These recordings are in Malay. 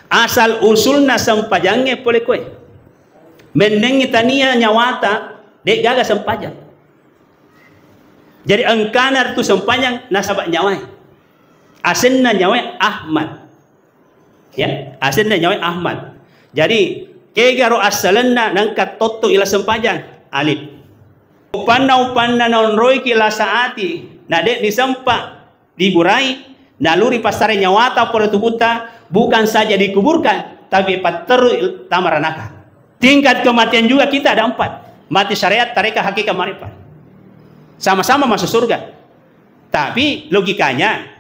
Asal usulna sempajangnya boleh kue. Menengi tania nyawata dek gaga sempajang. Jadi engkanar tu sempajang nasabak nyawai. Asenna nyawai Ahmad. Ya, asenna nyawai Ahmad. Jadi kegaro asalenna nangkat toto ila sempajang alif. Upanna non roy kila saati. Nade disempa diburai naluri pasare nyawata pada tubuta bukan saja dikuburkan tapi pateru tamaranaka. Tingkat kematian juga kita ada 4. Mati syariat, tarekah, hakikat, marifat. Sama-sama masuk surga. Tapi logikanya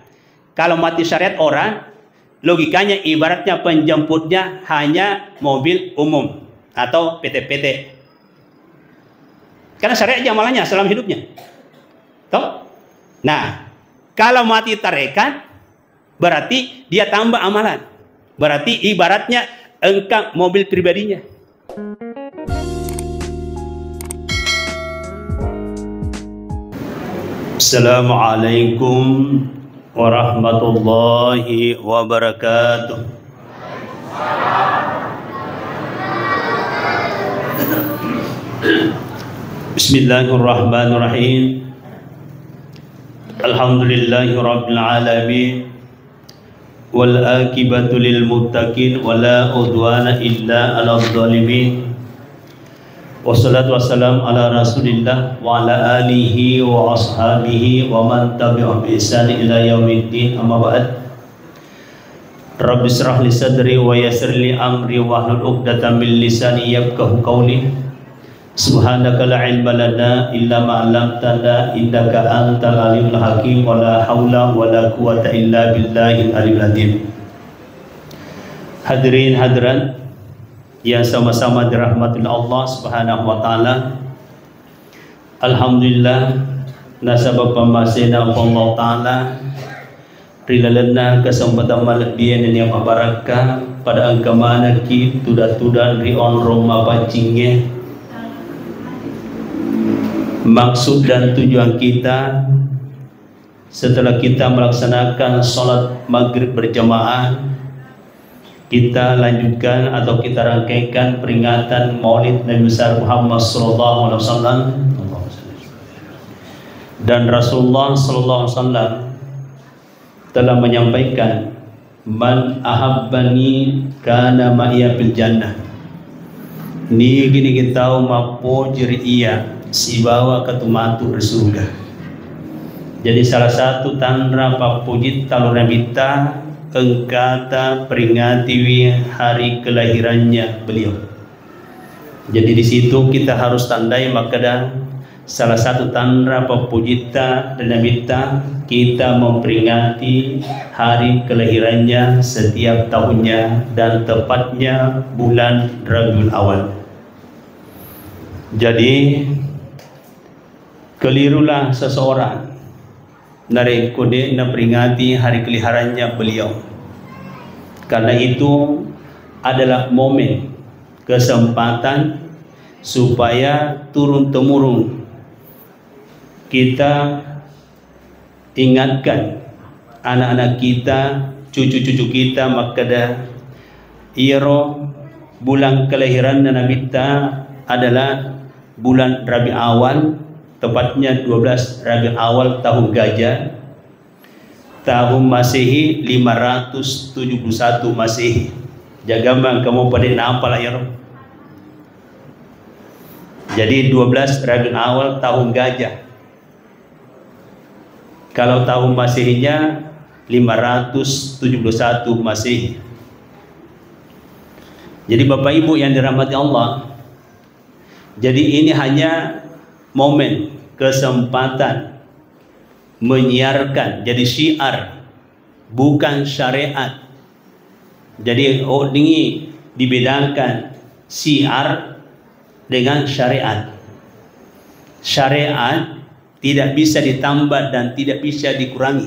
kalau mati syariat orang, logikanya ibaratnya penjemputnya hanya mobil umum atau PT-PT. Karena syariat amalannya selama hidupnya. Toh? Nah, kalau mati tarekat berarti dia tambah amalan. Berarti ibaratnya engkau mobil pribadinya. Assalamualaikum warahmatullahi wabarakatuh. Bismillahirrahmanirrahim. Alhamdulillahi rabbil alamin. Wal akibatu lil muttaqin wala udwana illa 'alal zalimin. Wassalatu wassalamu ala Rasulillah wa ala alihi wa ashabihi wa man tabi'ahum bi ihsan ila yaumiddin. Amma ba'd. Rabbi shrah li sadri wa yassir li amri wa hlul 'uqdatam min lisani yafqahu qawli. Subhanaka la ilma lana illa ma 'allamtana innaka antal alimul hakim wa la haula wa la quwwata illa billahil aliyyil azim. Hadirin hadirat yang sama-sama dirahmati Allah Subhanahu wa taala. Alhamdulillah nasabab pamasena Allah taala rilalana kesempatan malabian yang mabarakah pada angka mana ki tudan rion Roma pacingnya. Maksud dan tujuan kita setelah kita melaksanakan sholat maghrib berjamaah, kita lanjutkan atau kita rangkaikan peringatan Maulid Nabi besar Muhammad sallallahu alaihi wasallam. Dan Rasulullah sallallahu alaihi wasallam telah menyampaikan, man ahabbani kana ma'iya fil jannah. Ni gini kita mapo jeri iya si bawa ketumatu bersurga. Jadi salah satu tanda papujit talur nabita engkata peringati hari kelahirannya beliau. Jadi di situ kita harus tandai makada salah satu tanda papujita dan nabita kita memperingati hari kelahirannya setiap tahunnya dan tepatnya bulan Rabiul Awal. Jadi kelirulah seseorang nare kode na peringati hari kelahirannya beliau, karena itu adalah momen kesempatan supaya turun temurun kita ingatkan anak-anak kita, cucu-cucu kita makada iro bulan kelahiran Nabi kita adalah bulan Rabiul Awal, tepatnya 12 Rabiul Awal tahun Gajah, tahun Masehi 571 Masehi. Jaga bang kamu pada nampak lah ya. Jadi 12 Rabiul Awal tahun Gajah. Kalau tahun Masehinya 571 Masehi. Jadi Bapak Ibu yang dirahmati Allah, jadi ini hanya momen kesempatan menyiarkan, jadi syiar bukan syariat. Jadi ini dibedakan syiar dengan syariat. Syariat tidak bisa ditambah dan tidak bisa dikurangi.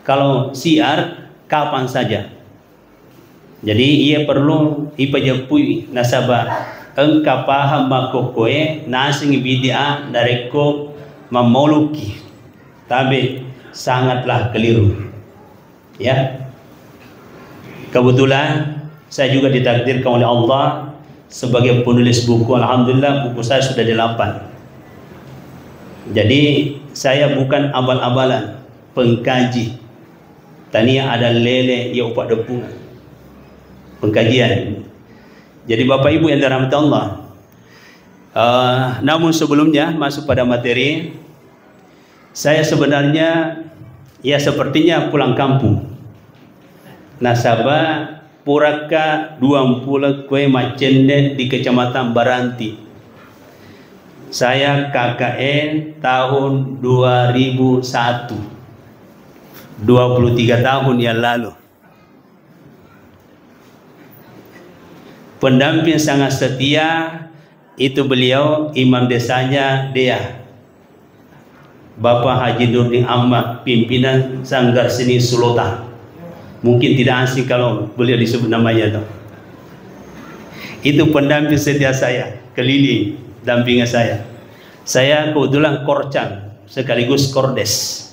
Kalau syiar kapan saja. Jadi ia perlu ipajapui nasabah engkau paham makokoe nasing bid'ah dareko memoluki, tapi sangatlah keliru ya. Kebetulan saya juga ditakdirkan oleh Allah sebagai penulis buku. Alhamdulillah buku saya sudah 8. Jadi saya bukan abal-abalan pengkaji. Tania ada lele ya upak depungan pengkajian. Jadi Bapak Ibu yang dirahmati Allah, namun sebelumnya masuk pada materi, saya sebenarnya ya sepertinya pulang kampung. Nasabah Puraka 20 kue Macende di Kecamatan Baranti. Saya KKN tahun 2001, 23 tahun yang lalu. Pendamping sangat setia itu beliau imam desanya dia, Bapak Haji Nurdin Ahmad, pimpinan Sanggar Seni Sulota. Mungkin tidak asing kalau beliau disebut namanya tuh. Itu pendamping setia saya, keliling dampingan saya. Saya kebetulan korcang sekaligus kordes.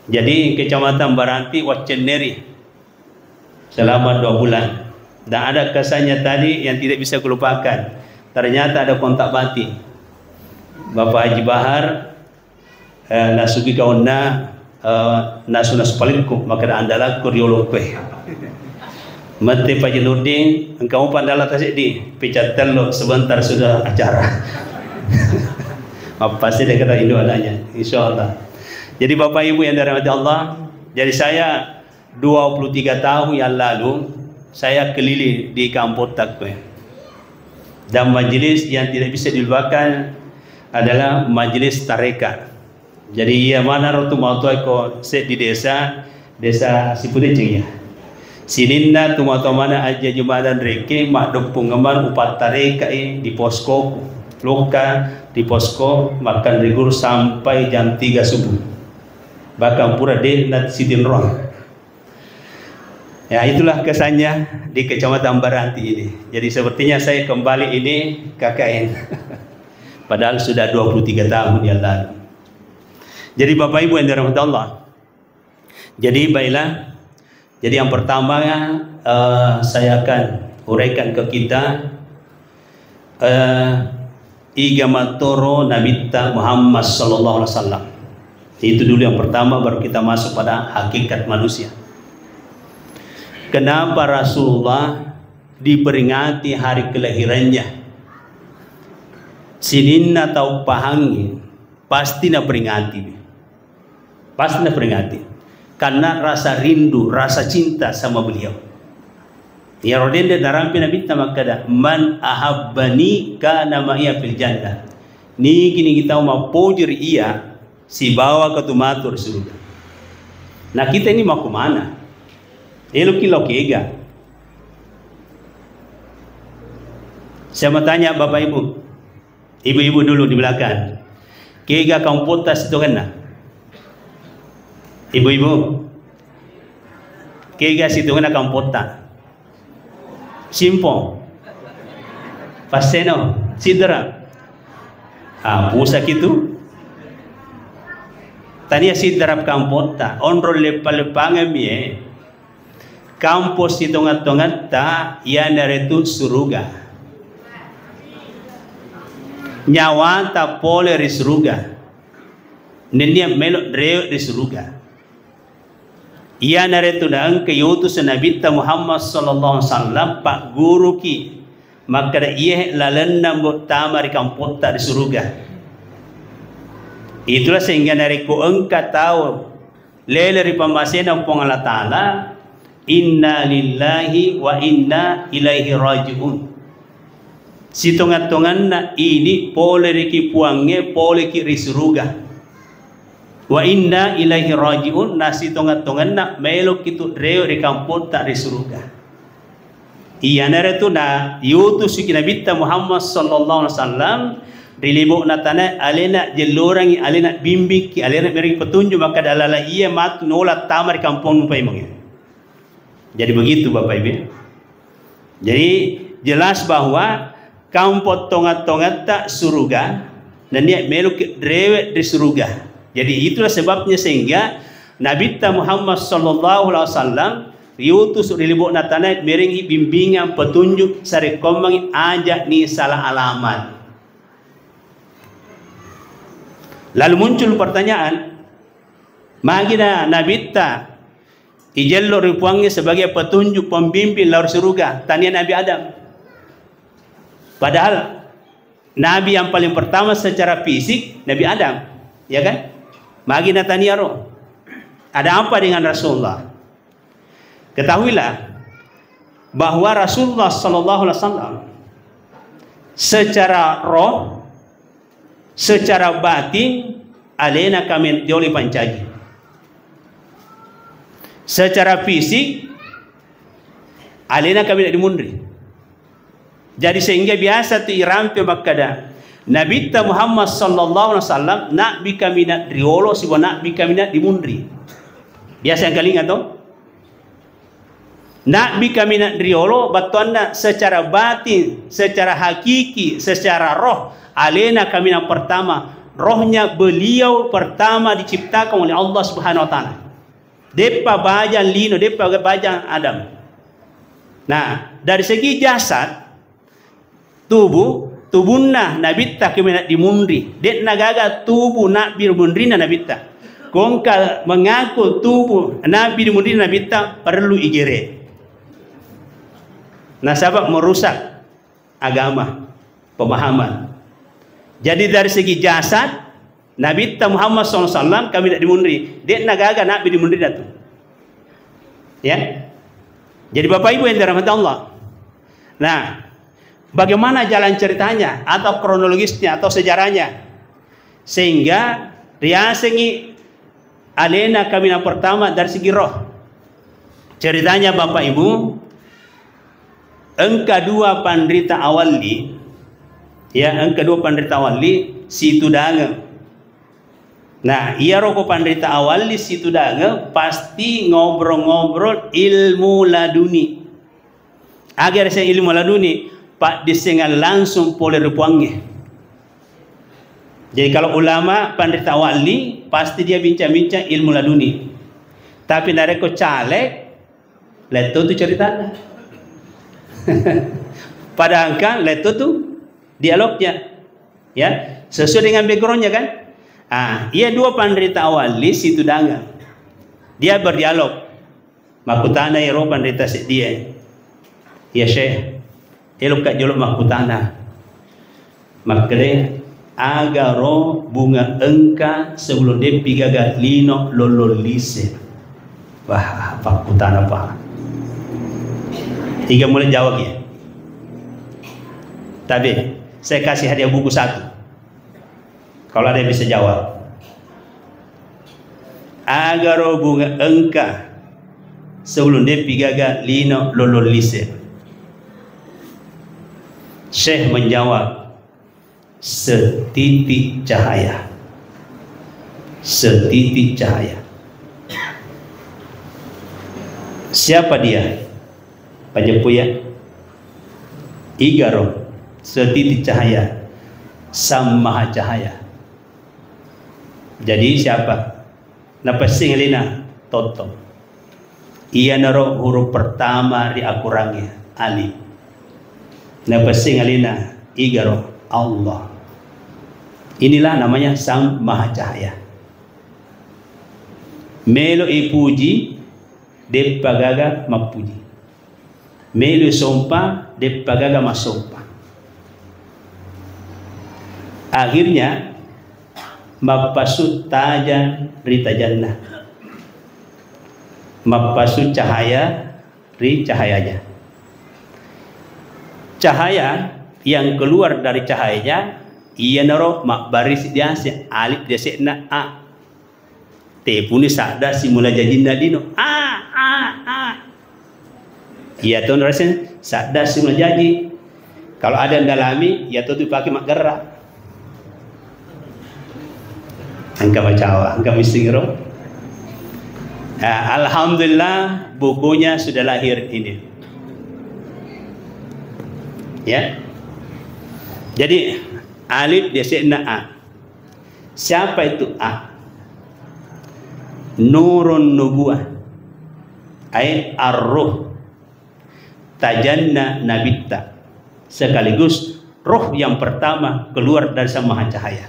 Jadi Kecamatan Baranti Waceneri selama 2 bulan. Dan ada kesannya tadi yang tidak bisa kulupakan. Ternyata ada kontak batin. Bapak Haji Bahar nasugi kauna nasu palingku maka andala kuriolo kue. Mati Pak Haji Nurdin, engkau pandala tasik di picat telo sebentar sudah acara. Pasti dia kata Indo adanya, insyaallah. Jadi Bapak Ibu yang dirahmati Allah, jadi saya 23 tahun yang lalu saya keliling di kampung Takwe. Dan majelis yang tidak bisa dilupakan adalah majelis tarekat. Jadi ia mana rotu mautua ko set di desa Sipudeceng ya. Sininna tu mautua mana aja jumadan reke mak dopung ngamar upat tarekat di posko loka di posko makan rigur sampai jam 3 subuh. Bahkan pura deh nat sidin roh. Ya itulah kesannya di Kecamatan Baranti ini. Jadi sepertinya saya kembali ini KKN. Padahal sudah 23 tahun yang lalu. Jadi Bapak Ibu yang dirahmati Allah. Jadi baiklah. Jadi yang pertama saya akan uraikan ke kita Igamatoro Nabita Muhammad sallallahu alaihi wasallam. Itu dulu yang pertama, baru kita masuk pada hakikat manusia. Kenapa Rasulullah diperingati hari kelahirannya? Sininna tahu pahangi pasti na peringati, pasti na peringati, karena rasa rindu, rasa cinta sama beliau. Ya rodende darampi Nabi tamakada man ahabbani kana ma'iya fil jannah. Ni gini kita mau pojir iya si bawa ke tumatur surga. Nah kita ini mau kemana? Kilo kega. Saya mau tanya Bapak Ibu, ibu-ibu dulu di belakang. Kega kampotas itu kan? Ibu-ibu, kega situ kan kampota. Simpong, paseno, sidra. Pusak itu. Tania sidra kampota. Onro lepa-lepangan mie. Kampus di tongat-tongat ta yang dari itu suruga. Nyawa tak boleh di suruga. Nenia melok dreo di suruga. Ia dari itu dan keutusan Nabi Muhammad sallallahu alaihi wasallam pak guru ki maka ia lalena mutama di kampus ta di suruga. Itulah sehingga dari ku engkau tahu lele dari pembasena pong Allah Ta'ala. Inna lillahi wa inna ilaihi raji'un. Si tongat-tongan na ini pole riki puangnya pole ki risuruga. Wa inna ilaihi raji'un na si tongat-tongan na melok itu reo di kampung tak risuruga. Iya nare tu na yutus ki Nabi Muhammad sallallahu alaihi wasallam rilibuk na tanah alena jelorangi alena bimbing ki alena beri petunjuk maka dalala iya mat nolak tamar kampung mupai mengin. Jadi begitu Bapak Ibu. Jadi jelas bahwa kampot tongat-tongat tak surga dan dia meluk rewet di surga. Jadi itulah sebabnya sehingga Nabi Muhammad sallallahu alaihi wasallam riutus rilibok na tanay meringi bimbingan petunjuk sari komang ajak ni salah alamat. Lalu muncul pertanyaan, magina nabita ijello ripuangnya sebagai petunjuk pembimbing laur surga tanian Nabi Adam. Padahal Nabi yang paling pertama secara fisik Nabi Adam, ya kan? Magina taniaro. Ada apa dengan Rasulullah? Ketahuilah bahwa Rasulullah sallallahu alaihi wasallam secara roh, secara batin alena kami dioli pancaji. Secara fisik alena kami tidak dimundri. Jadi sehingga biasa tu irampe makada Nabi Muhammad sallallahu alaihi wasallam nak bika minat riolo sibo nak bika minat dimundri. Biasa yang kali atau nak bika minat riolo batuanna secara batin, secara hakiki, secara roh alena kami yang pertama, rohnya beliau pertama diciptakan oleh Allah Subhanahu wa taala. Depa bajan lino, depa bajan Adam. Nah, dari segi jasad tubuhna nabita kami dimundri. Det nagaga tubuh nabi dimundri nabita. Kongkal mengaku tubuh nabi dimundri nabita perlu igere. Nah, sebab merusak agama, pemahaman. Jadi dari segi jasad Nabi Muhammad SAW kami tidak dimundri. Dia nagaga Nabi dimundri itu. Ya. Jadi Bapak Ibu yang dirahmati Allah. Nah, bagaimana jalan ceritanya atau kronologisnya atau sejarahnya sehingga riasengi alena kami yang pertama dari segi roh. Ceritanya Bapak Ibu, engka dua pandrita awali, ya engka dua pandrita awali situ dange. Nah, iya roko pandrita awali situ dange pasti ngobrol-ngobrol ilmu laduni. Agar saya ilmu laduni pak disengal langsung pole repuangnya. Jadi kalau ulama pandrita awali pasti dia bincang-bincang ilmu laduni. Tapi nareko caleg, leto tu ceritanya. Padahal kan leto tu dialognya, ya sesuai dengan backgroundnya kan. Ia dua pandrita awali situ danga, dia berdialog. Makutana iro pandrita si dia, ya syekh, elok kat jolok makutana. Makre agaro bunga engka sebelum dia pigaga lino lololise. Wah, makutana apa? Tiga mulai jawab ya. Tapi saya kasih hadiah buku satu. Kalau ada yang bisa jawab. Agaro bunga engka sebelum dia pigaga lino lololise. Syekh menjawab, setitik cahaya. Setitik cahaya. Siapa dia? Panjepuya igaro setitik cahaya Sang Maha Cahaya. Jadi siapa? Napasing lina toto. Ia naro huruf pertama di akurangnya alif. Napasing lina igaro Allah. Inilah namanya Sang Maha Cahaya. Melo ipuji depagaga mapuji. Melu sompa depagaga masompa. Akhirnya mapasut tajan rita jannah. Mapasut cahaya ri cahayanya. Cahaya yang keluar dari cahayanya ia naro mak baris dia si alif dia sekna a. Te puni sada simula jajinda dino a. Ia tuh rasanya sadar semua jadi. Kalau ada yang dalami, ia tuh dipakai mak gerak. Angka bacawa, angka mistingro. Alhamdulillah bukunya sudah lahir ini. Ya. Jadi alif dia sekna a. Siapa itu a? Nurun nubuah. ay ar-ruh tajanna nabitta, sekaligus roh yang pertama keluar dari Sang Maha Cahaya.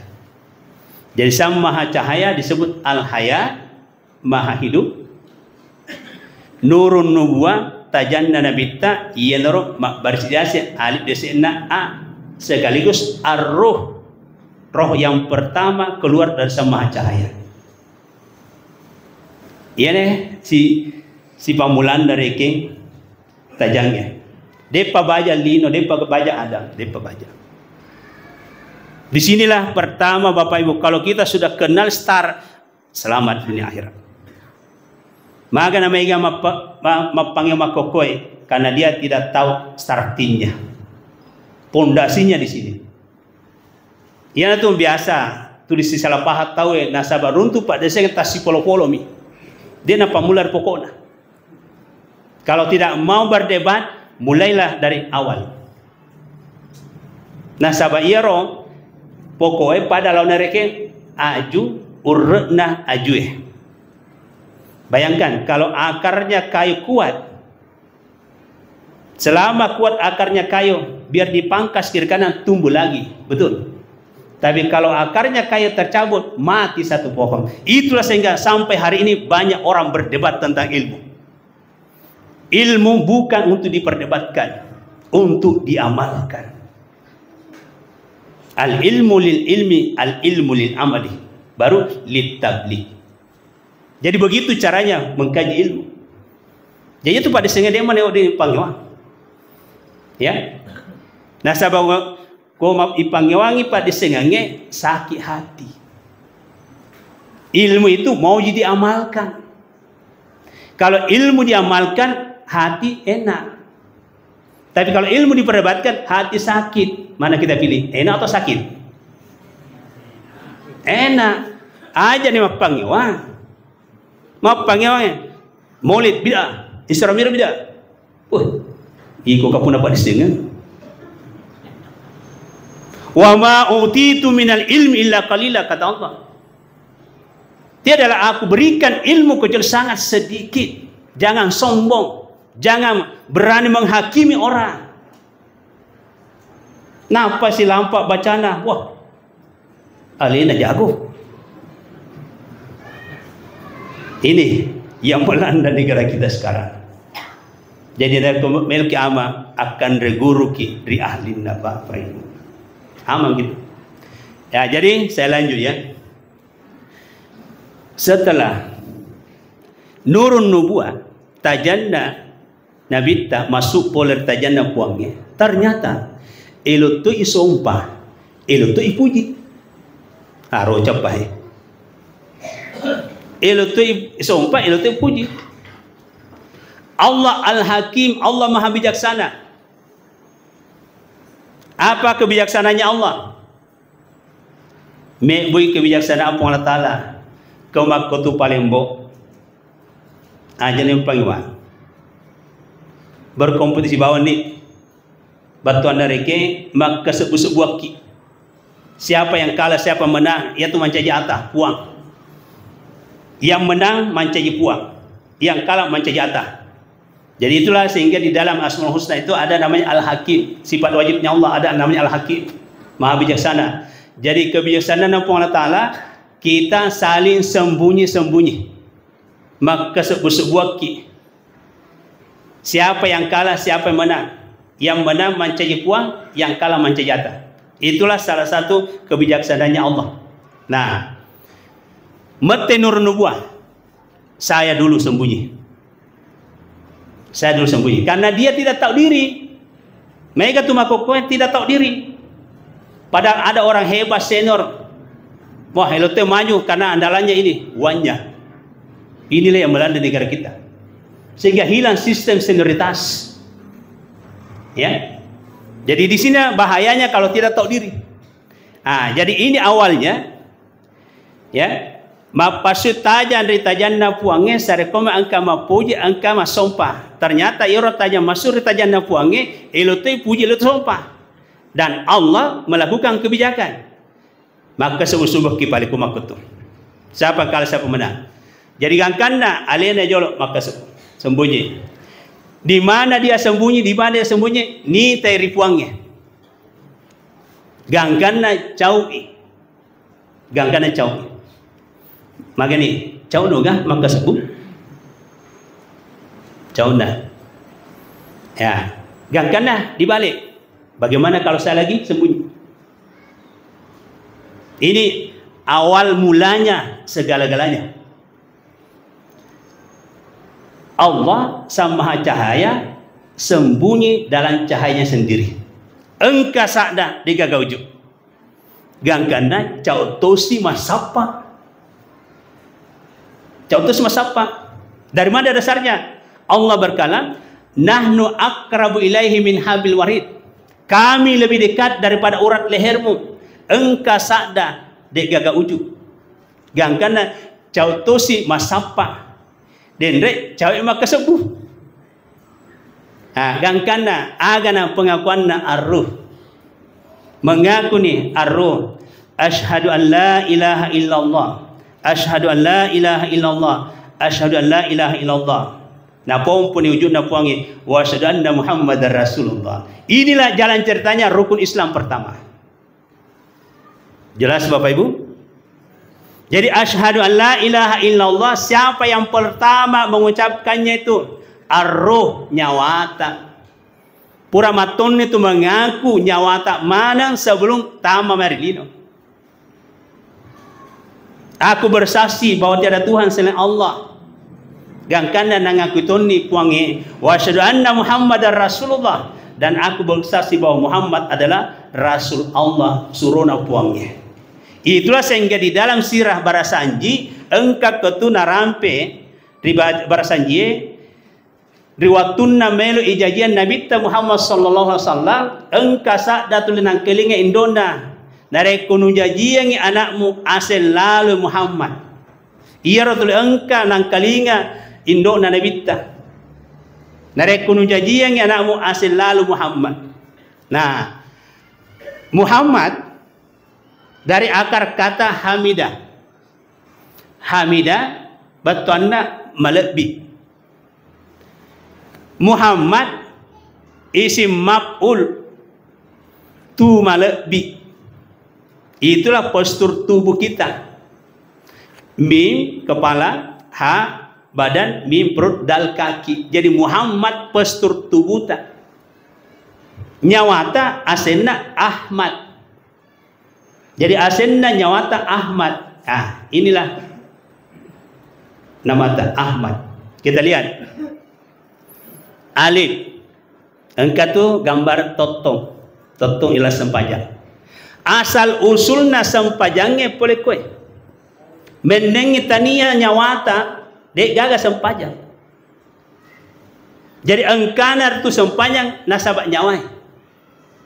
Jadi Sang Maha Cahaya disebut al-haya, maha hidup. Nurun nubuwah tajanna nabitta, yenro baris jase alif desena a, sekaligus ar-ruh, roh yang pertama keluar dari Sang Maha Cahaya. Ini si pamulan dari king tajangnya. Depa baja lino, depa baja adam, depa baja. Disinilah pertama Bapak Ibu, kalau kita sudah kenal star, selamat dunia akhirat. Maka namanya mapanggil makokoi, karena dia tidak tahu startingnya, pondasinya di sini. Ia itu biasa tulis di salah pahat tahu nasabah runtuh pak desa kita si polo mi. Dia napa mular pokoknya. Kalau tidak mau berdebat, mulailah dari awal. Nasabah iaro pokoknya pada lawan mereka aju urna ajue. Bayangkan kalau akarnya kayu kuat, selama kuat akarnya kayu, biar dipangkas kiri kanan tumbuh lagi, betul. Tapi kalau akarnya kayu tercabut, mati satu pohon. Itulah sehingga sampai hari ini banyak orang berdebat tentang ilmu. Ilmu bukan untuk diperdebatkan, untuk diamalkan. Al ilmu lil ilmi, al ilmu lil amali, baru lit tabligh. Jadi begitu caranya mengkaji ilmu. Jadi itu pada sengaja dia mana di Pangewang. Ya. Nah sabang ko ipangwangi pada sengaja sakit hati. Ilmu itu mau jadi amalkan. Kalau ilmu diamalkan, hati enak. Tapi kalau ilmu diperdebatkan, hati sakit. Mana kita pilih? Enak atau sakit? Enak. Aja nih mapangewang. Mapangewang. Maulid bid'ah, Isra Mi'raj bid'ah. Iko kapuna pa disengan. Wa ma utitu minal ilmi illa qalila, kata Allah. Tiadalah aku berikan ilmu kecuali sangat sedikit. Jangan sombong, jangan berani menghakimi orang. Napa si lampak bacana? Wah, alina jago. Ini yang melanda negara kita sekarang. Jadi dari melki ama akan reguruki ri ahlin Bapak Ibu. Aman gitu. Ya, jadi saya lanjut ya. Setelah nurun nubuah tajanna nabitta masuk poler tajanna puangnya, ternyata elo tu isompa, elo tu ipuji. Aro capai. Elo tu isompa, elo tu ipuji. Allah Al-Hakim, Allah Maha Bijaksana. Apa kebijaksananya Allah? Mebui kebijaksanaan Allah Ta'ala. Kau makotu palembo. Aja nih pangiwan. Berkompetisi bawah nih. Batuan dari ke maka sebuah ki. Siapa yang kalah, siapa menang, ia tu mencaji atah, puang. Yang menang mencaji puang. Yang kalah mencaji atah. Jadi itulah sehingga di dalam Asmaul Husna itu ada namanya Al-Hakim. Sifat wajibnya Allah ada namanya Al-Hakim. Maha bijaksana. Jadi kebijaksanaan Allah Ta'ala, kita saling sembunyi-sembunyi. Maka sebuah ki. Siapa yang kalah, siapa yang menang. Yang menang mencaji puang, yang kalah mencaji atah. Itulah salah satu kebijaksanaannya Allah. Nah, mete nur nubuah. Saya dulu sembunyi. Saya dulu sembunyi karena dia tidak tahu diri. Mereka tuh makoknya tidak tahu diri. Padahal ada orang hebat senior. Wah, elote maju karena andalannya ini, uangnya. Inilah yang melanda negara kita. Sehingga hilang sistem senioritas. Ya. Jadi di sini bahayanya kalau tidak tahu diri. Ah, jadi ini awalnya. Ya. Mapasut tajan dari tajanna puange sarekoma angka mapuji angka masompa. Ternyata iro tajan masuk dari tajanna puange elote puji elote sompa. Dan Allah melakukan kebijakan. Maka sebuah kipali kumakutu. Siapa kalah siapa menang. Jadi gangkana alena jolok maka Sembunyi. Di mana dia sembunyi? Di mana dia sembunyi? Ni tai ripuangnya. Gangkana caui. Gangkana caui. Magani, cau noga maka sebut. Cau dah. Ya, gangkana dibalik. Bagaimana kalau saya lagi sembunyi? Ini awal mulanya segala-galanya. Allah Sang Maha Cahaya sembunyi dalam cahayanya sendiri. Engka sakda digaga ujuk. Gangkana cau tosi masapa. Cau tosi masapa. Dari mana dasarnya? Allah berkalam, nahnu akrabu ilaihi min habil warid. Kami lebih dekat daripada urat lehermu. Engka sakda digaga ujuk. Gangkana cau tosi masapa. Dendrek cawek maka sembuh. Gangkana agana pengakuanna arruh. Mengaku ni arruh. Asyhadu an la ilaha illallah. Asyhadu an la ilaha illallah. Asyhadu an la ilaha illallah. Napom pun wujud napuangi wa asyhadu anna Muhammadar Rasulullah. Inilah jalan ceritanya rukun Islam pertama. Jelas Bapak Ibu? Jadi asyhadu an la ilaha illallah, siapa yang pertama mengucapkannya itu arruh nyawata. Pura maton itu mengaku nyawata mana sebelum tama marilino. Aku bersaksi bahwa tiada Tuhan selain Allah. Gangkana nangaku toni kuangi wa asyhadu anna Muhammadar Rasulullah, dan aku bersaksi bahwa Muhammad adalah Rasul Allah surona puangnya. Itulah sehingga di dalam sirah Barasanji engka ketuna rampe di Barasanji riwatunna melu ijajian Nabi Muhammad sallallahu alaihi wasallam engka sakdatul nang kelinga indona nare kunu jajiangi anakmu asal lalu Muhammad iya ratul engka nang kelinga indona Nabi nare kunu jajiangi anakmu asal lalu Muhammad. Nah, Muhammad dari akar kata hamidah. Hamidah bertanda melebih. Muhammad isim maf'ul tu melebih. Itulah postur tubuh kita. Mim kepala, ha badan, mim perut, dal kaki. Jadi Muhammad postur tubuh ta. Nyawata asenna Ahmad. Jadi asenna nyawata Ahmad. Inilah namata Ahmad. Kita lihat. Alif. Engka tu gambar totong. Totong ialah sempajang. Asal usulna sempajangnya boleh kue. Mendengi tania nyawata dek gaga sempajang. Jadi engkanar tu sempajang nasabak nyawai.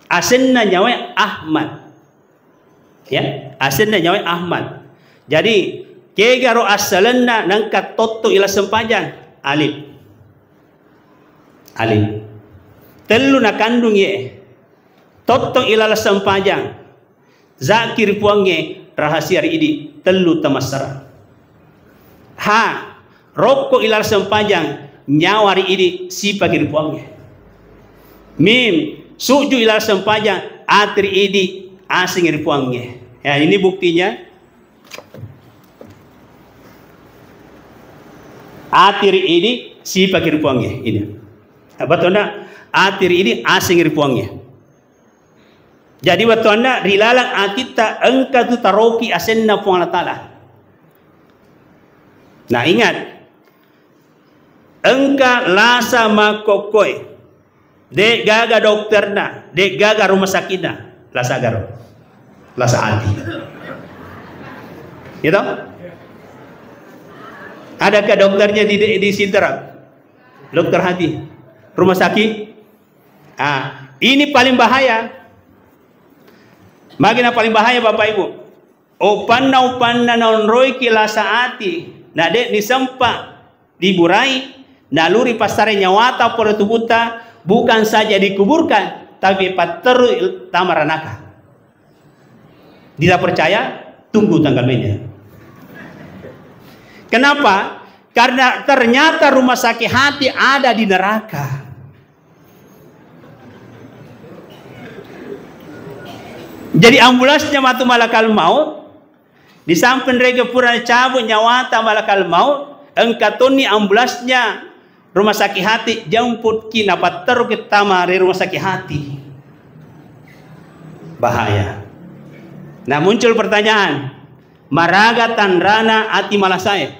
Asenna nyawai Ahmad. Ya, asenna nyawai Ahmad. Jadi kegaro asalenna nangkat toto ila sempajang alif. Alif. Telu na kandung ye. Toto ila sempajang. Zakir puangnya rahasia ini telu tamasara. Ha, rokok ila sempajang nyawari ini si pagir puangnya. Mim suju ila sempajang atri ini asing puangnya. Ya, ini buktinya. Atir ini si pakir puangnya ini. Betulnya atir ini asing puangnya. Jadi betulnya rilalang atita engka tu taroki asenna puang latala. Nah ingat, engka lasa makokoi, dek gaga dokterna, dek gaga rumah sakitna, lasa garo. Lasa hati. Gitu? Adakah dokternya di Sinterak? Dokter hati. Rumah sakit? Ini paling bahaya. Magina paling bahaya Bapak Ibu. Upanna naunroi kilasa hati. Nade disempak, diburai, naluri pasare nyawata pada tubuhta bukan saja dikuburkan, tapi pateru tamaranaka. Tidak percaya, tunggu tanggal mainnya. Kenapa? Karena ternyata rumah sakit hati ada di neraka. Jadi ambulansnya matu malakal maut, di samping rega pura cabut nyawa malakal maut, engkatoni ambulansnya rumah sakit hati jemput kina pateru kita mari rumah sakit hati. Bahaya. Nah, muncul pertanyaan, maraga tanrana ati malasai.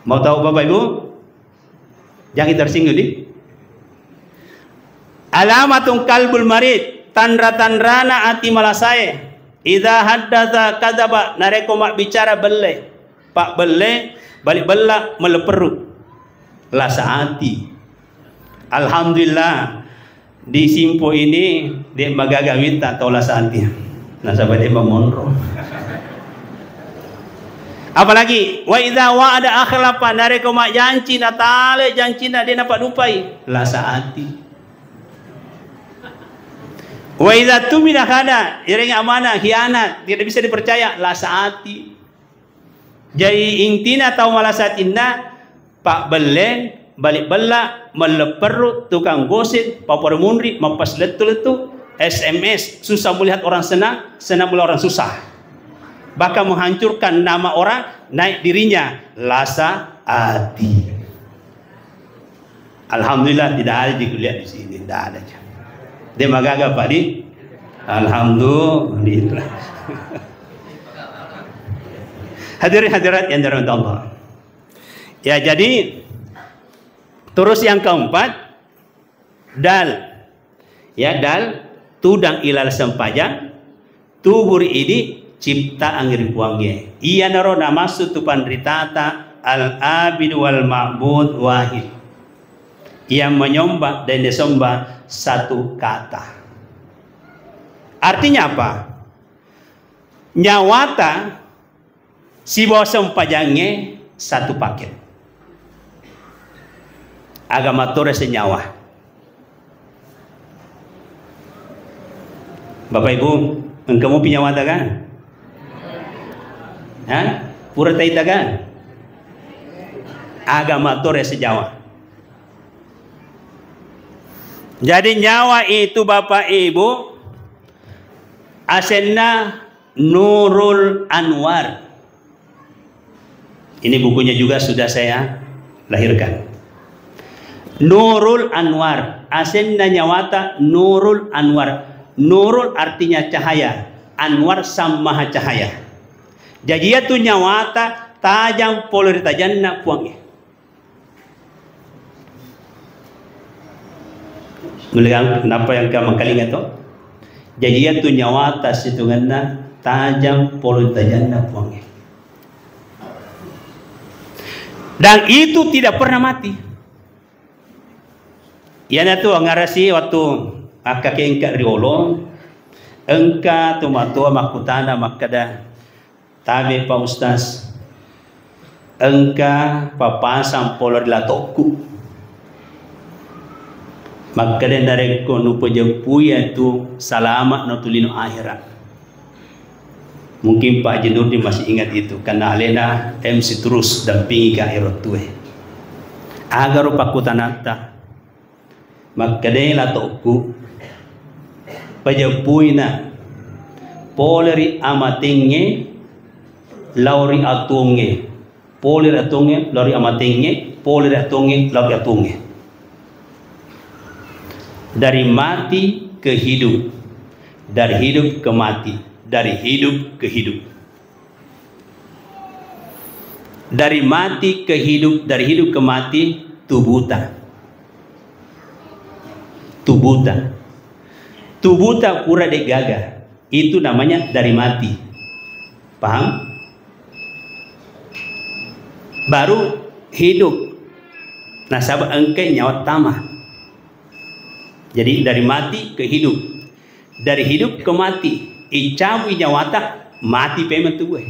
Mau tahu Bapak Ibu? Jangan tersinggung di. Alamatun kalbul marid, tanra-tanrana ati malasai. Idza haddatsa kadzaba, nareko mak bicara belle. Pak belle balik bella meleperu. Lasa hati. Alhamdulillah di Simpo ini dia magaga minta atau lasa hati. Nah, sampai dia memonro. Apalagi wa idza wa'ada akhlafa, nareko mak janji natale janji na dia dapat lupai. Lasa hati. Wa idza tumina khana, iring amanah khianat, tidak bisa dipercaya, lasa hati. Jadi intina tahu malasatinna Pak Belen balik bela meleperut tukang gosip papar munri mampas letu-letu SMS susah melihat orang senang, senang melihat orang susah, bahkan menghancurkan nama orang, naik dirinya, lasa hati. Alhamdulillah tidak ada dilihat di sini, tidak ada. Dia magaga Pak di. Alhamdulillah. Hadirin hadirat yang dirahmati Allah. Ya, jadi terus yang keempat, dal. Ya, dal tudang ilal sempajang tubur ini cipta angin buangnya. Ia naro namasu tupan ritata al abid wal ma'bud wahid. Yang menyembah dan disembah satu kata. Artinya apa? Nyawata si bawa sempajangnya satu paket. Agama Torah senyawa. Bapak Ibu, engkau punya wata kan? Hah? Pura taita kan? Agama Torah sejawa. Jadi nyawa itu Bapak Ibu asalnya Nurul Anwar. Ini bukunya juga sudah saya lahirkan. Nurul Anwar, asalnya nyawata Nurul Anwar. Nurul artinya cahaya, Anwar sang maha cahaya. Jadi itu nyawata tajam poler tajanna puangnya. Melihat kenapa yang kamu kali itu? Jadi itu nyawata situnganna tajam poler tajanna puangnya. Dan itu tidak pernah mati. Yana tu ngarasi waktu akak engka riolo, engka tu matua makutana makada tabe pa ustaz, engka papasang polar latoku. Makada nareko nu pejempuya tu salamat no tulino akhirat. Mungkin Pak Jenurdi masih ingat itu karena alena MC terus dampingi ke akhirat tuh. Agar pakutanata makade la toku pajampuina poleri amatinge lauri atunge poleri atunge lauri amatinge poleri atunge lauri atunge. Dari mati ke hidup, dari hidup ke mati, dari hidup ke hidup, dari mati ke hidup, dari hidup ke mati, tubuta. Tubuta. Tubuta pura de gaga. Itu namanya dari mati. Paham? Baru hidup. Nasabah engke nyawa tamah. Jadi dari mati ke hidup, dari hidup ke mati. Icabu nyawata mati payment tubuh.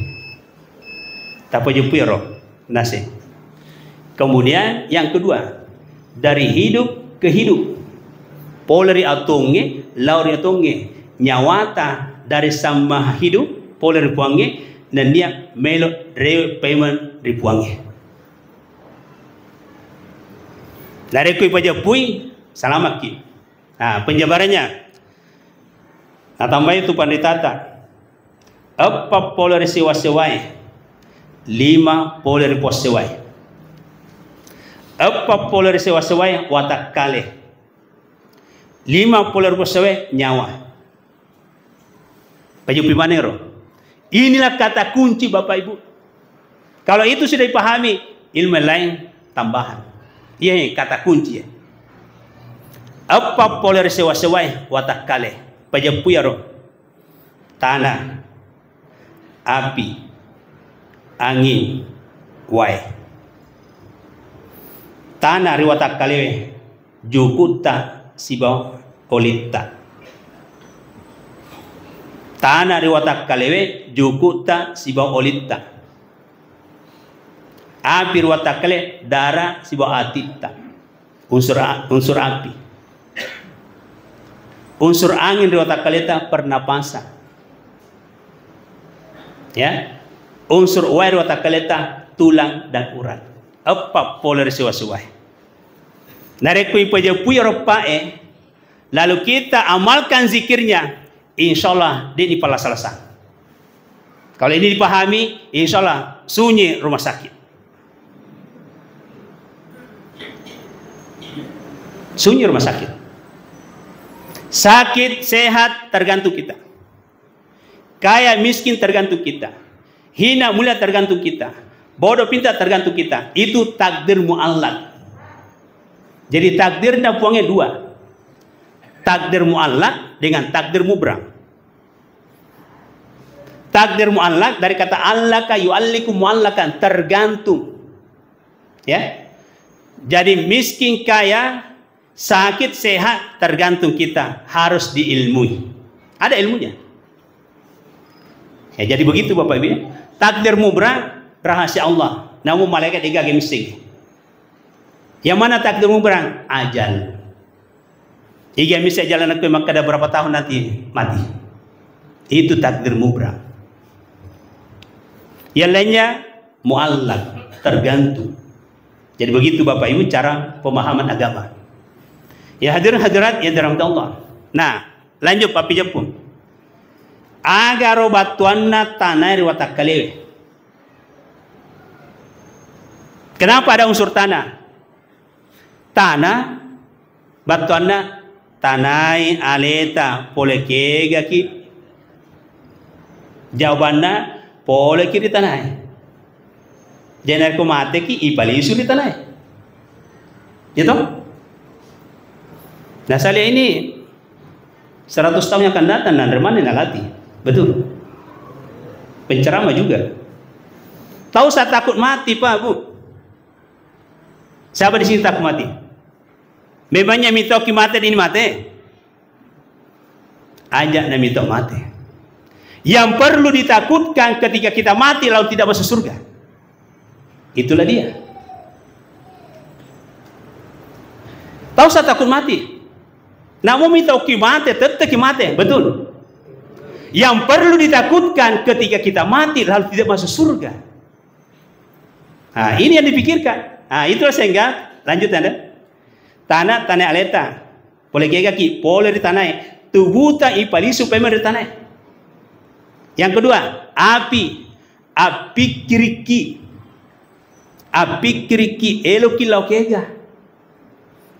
Tapi jupiro nasi. Kemudian yang kedua, dari hidup ke hidup. Poleri atonge, lauri atonge, nyawata dari sama hidup, poleri puange dan dia melo payment ribuangnya. Dari kui pajapui selamat ki. Nah, penjabarannya. Nah, tambah itu panditata. Apa polarisi wasewai? 5 polarisi wasewai. Apa polarisi wasewai? Watak kale. 5 polarisi wasewai nyawa. Pajupi manero. Inilah kata kunci Bapak Ibu. Kalau itu sudah dipahami, ilmu lain tambahan. Iya, kata kunci ya. Apa polarisi wasewai? Watak kale. Pajapu ya roh. Tanah, api, angin, wai. Tanah riwatak kalewe jukuta sibau olita. Tanah riwatak kalewe jukuta sibau olita. Api riwatak kale darah sibau atita. Unsur api. Unsur angin riwatak kaleta pernapasan. Ya. Unsur wai riwatak kaleta tulang dan urat. Apa polarisi wasuai. Narekui pajapui ropae. Lalu kita amalkan zikirnya, insyaallah dia dipala selesai. Kalau ini dipahami, insyaallah sunyi rumah sakit. Sunyi rumah sakit. Sakit, sehat tergantung kita. Kaya, miskin tergantung kita. Hina, mulia tergantung kita. Bodoh, pintar tergantung kita. Itu takdir mu'allaq. Jadi takdirnya puangnya 2. Takdir mu'allaq dengan takdir mubram. Takdir mu'allaq dari kata allaka yu'alliku mu'allakan, tergantung. Ya. Jadi miskin, kaya, sakit, sehat tergantung kita, harus diilmui. Ada ilmunya. Ya, jadi begitu Bapak Ibu. Takdir mubram rahasia Allah. Namun malaikat tiga gemising. Yang mana takdir mubram? Ajal. Tiga misal jalan ke Makkah ada berapa tahun nanti mati. Itu takdir mubram. Yang lainnya mu'allaq, tergantung. Jadi begitu Bapak Ibu cara pemahaman agama. Ya hadirin hadirat yang dirahmati Allah. Nah, lanjut papi Jepun. Agar batuanna tanah riwatak kalewe. Kenapa ada unsur tanah? Tanah batuanna tanai aleta pole kega ki. Jawabannya pole ki di tanah. Jangan ko mate ki ipalisu di tanah. Gitu? Nah, saya ini 100 tahun yang akan datang dan remana nalati. Betul. Penceramah juga. Tahu saya takut mati, Pak, Bu. Siapa di sini takut mati? Memangnya minta ki mati ini mati? Ajak na minta mati. Yang perlu ditakutkan ketika kita mati lalu tidak masuk surga. Itulah dia. Tahu saya takut mati. Namun minta mati, tetap mati, betul. Yang perlu ditakutkan ketika kita mati lalu tidak masuk surga. Nah, ini yang dipikirkan. Nah, itulah sehingga lanjut Anda. Tanah aleta. Boleh kaki, boleh di tanah. Tubuta ipalisu pemar di tanah. Yang kedua, api kiriki. Api kiriki elokilau kega.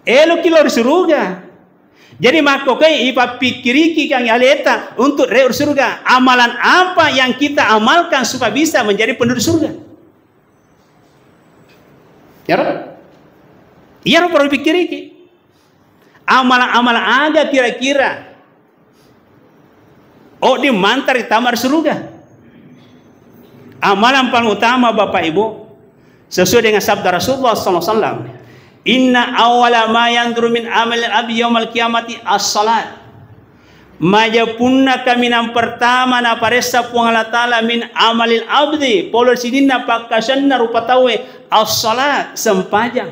Elokilau di surga. Jadi makokai ipa pikiriki kang aleta untuk reur surga. Amalan apa yang kita amalkan supaya bisa menjadi penduduk surga? Ya Rob? Iya Rob perlu pikiriki. Amalan-amalan ada kira-kira. Oh di mantar di tamar surga. Amalan paling utama Bapak Ibu sesuai dengan sabda Rasulullah SAW. Inna awala ma yanduru min amal abdi yaumal kiamati as-salat. Majapunna kaminan pertama na paresa puang Allah Ta'ala min amalil abdi. Polo sidina pakasanna rupatawe as-salat sempajang.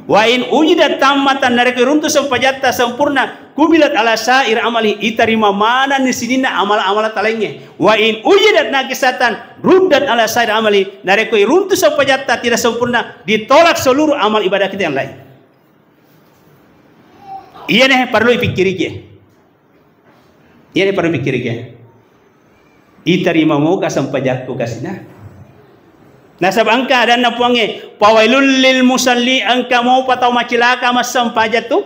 Wa in ujidat tamatan nareke runtuh sempajata sempurna kubilat ala sa'ir amali itarima mana ni sinina amal-amal talengnya. Wa in ujidat nakisatan ruddat ala sa'ir amali narekoi runtuh sampajata tidak sempurna, ditolak seluruh amal ibadah kita yang lain. Iya nih perlu dipikiri ke. Iya nih perlu dipikiri ke. Itarima mau kasampajatku kasina. Nasab angka dan napuange pawailul lil musalli angka mau patau macilaka mas sampajat tu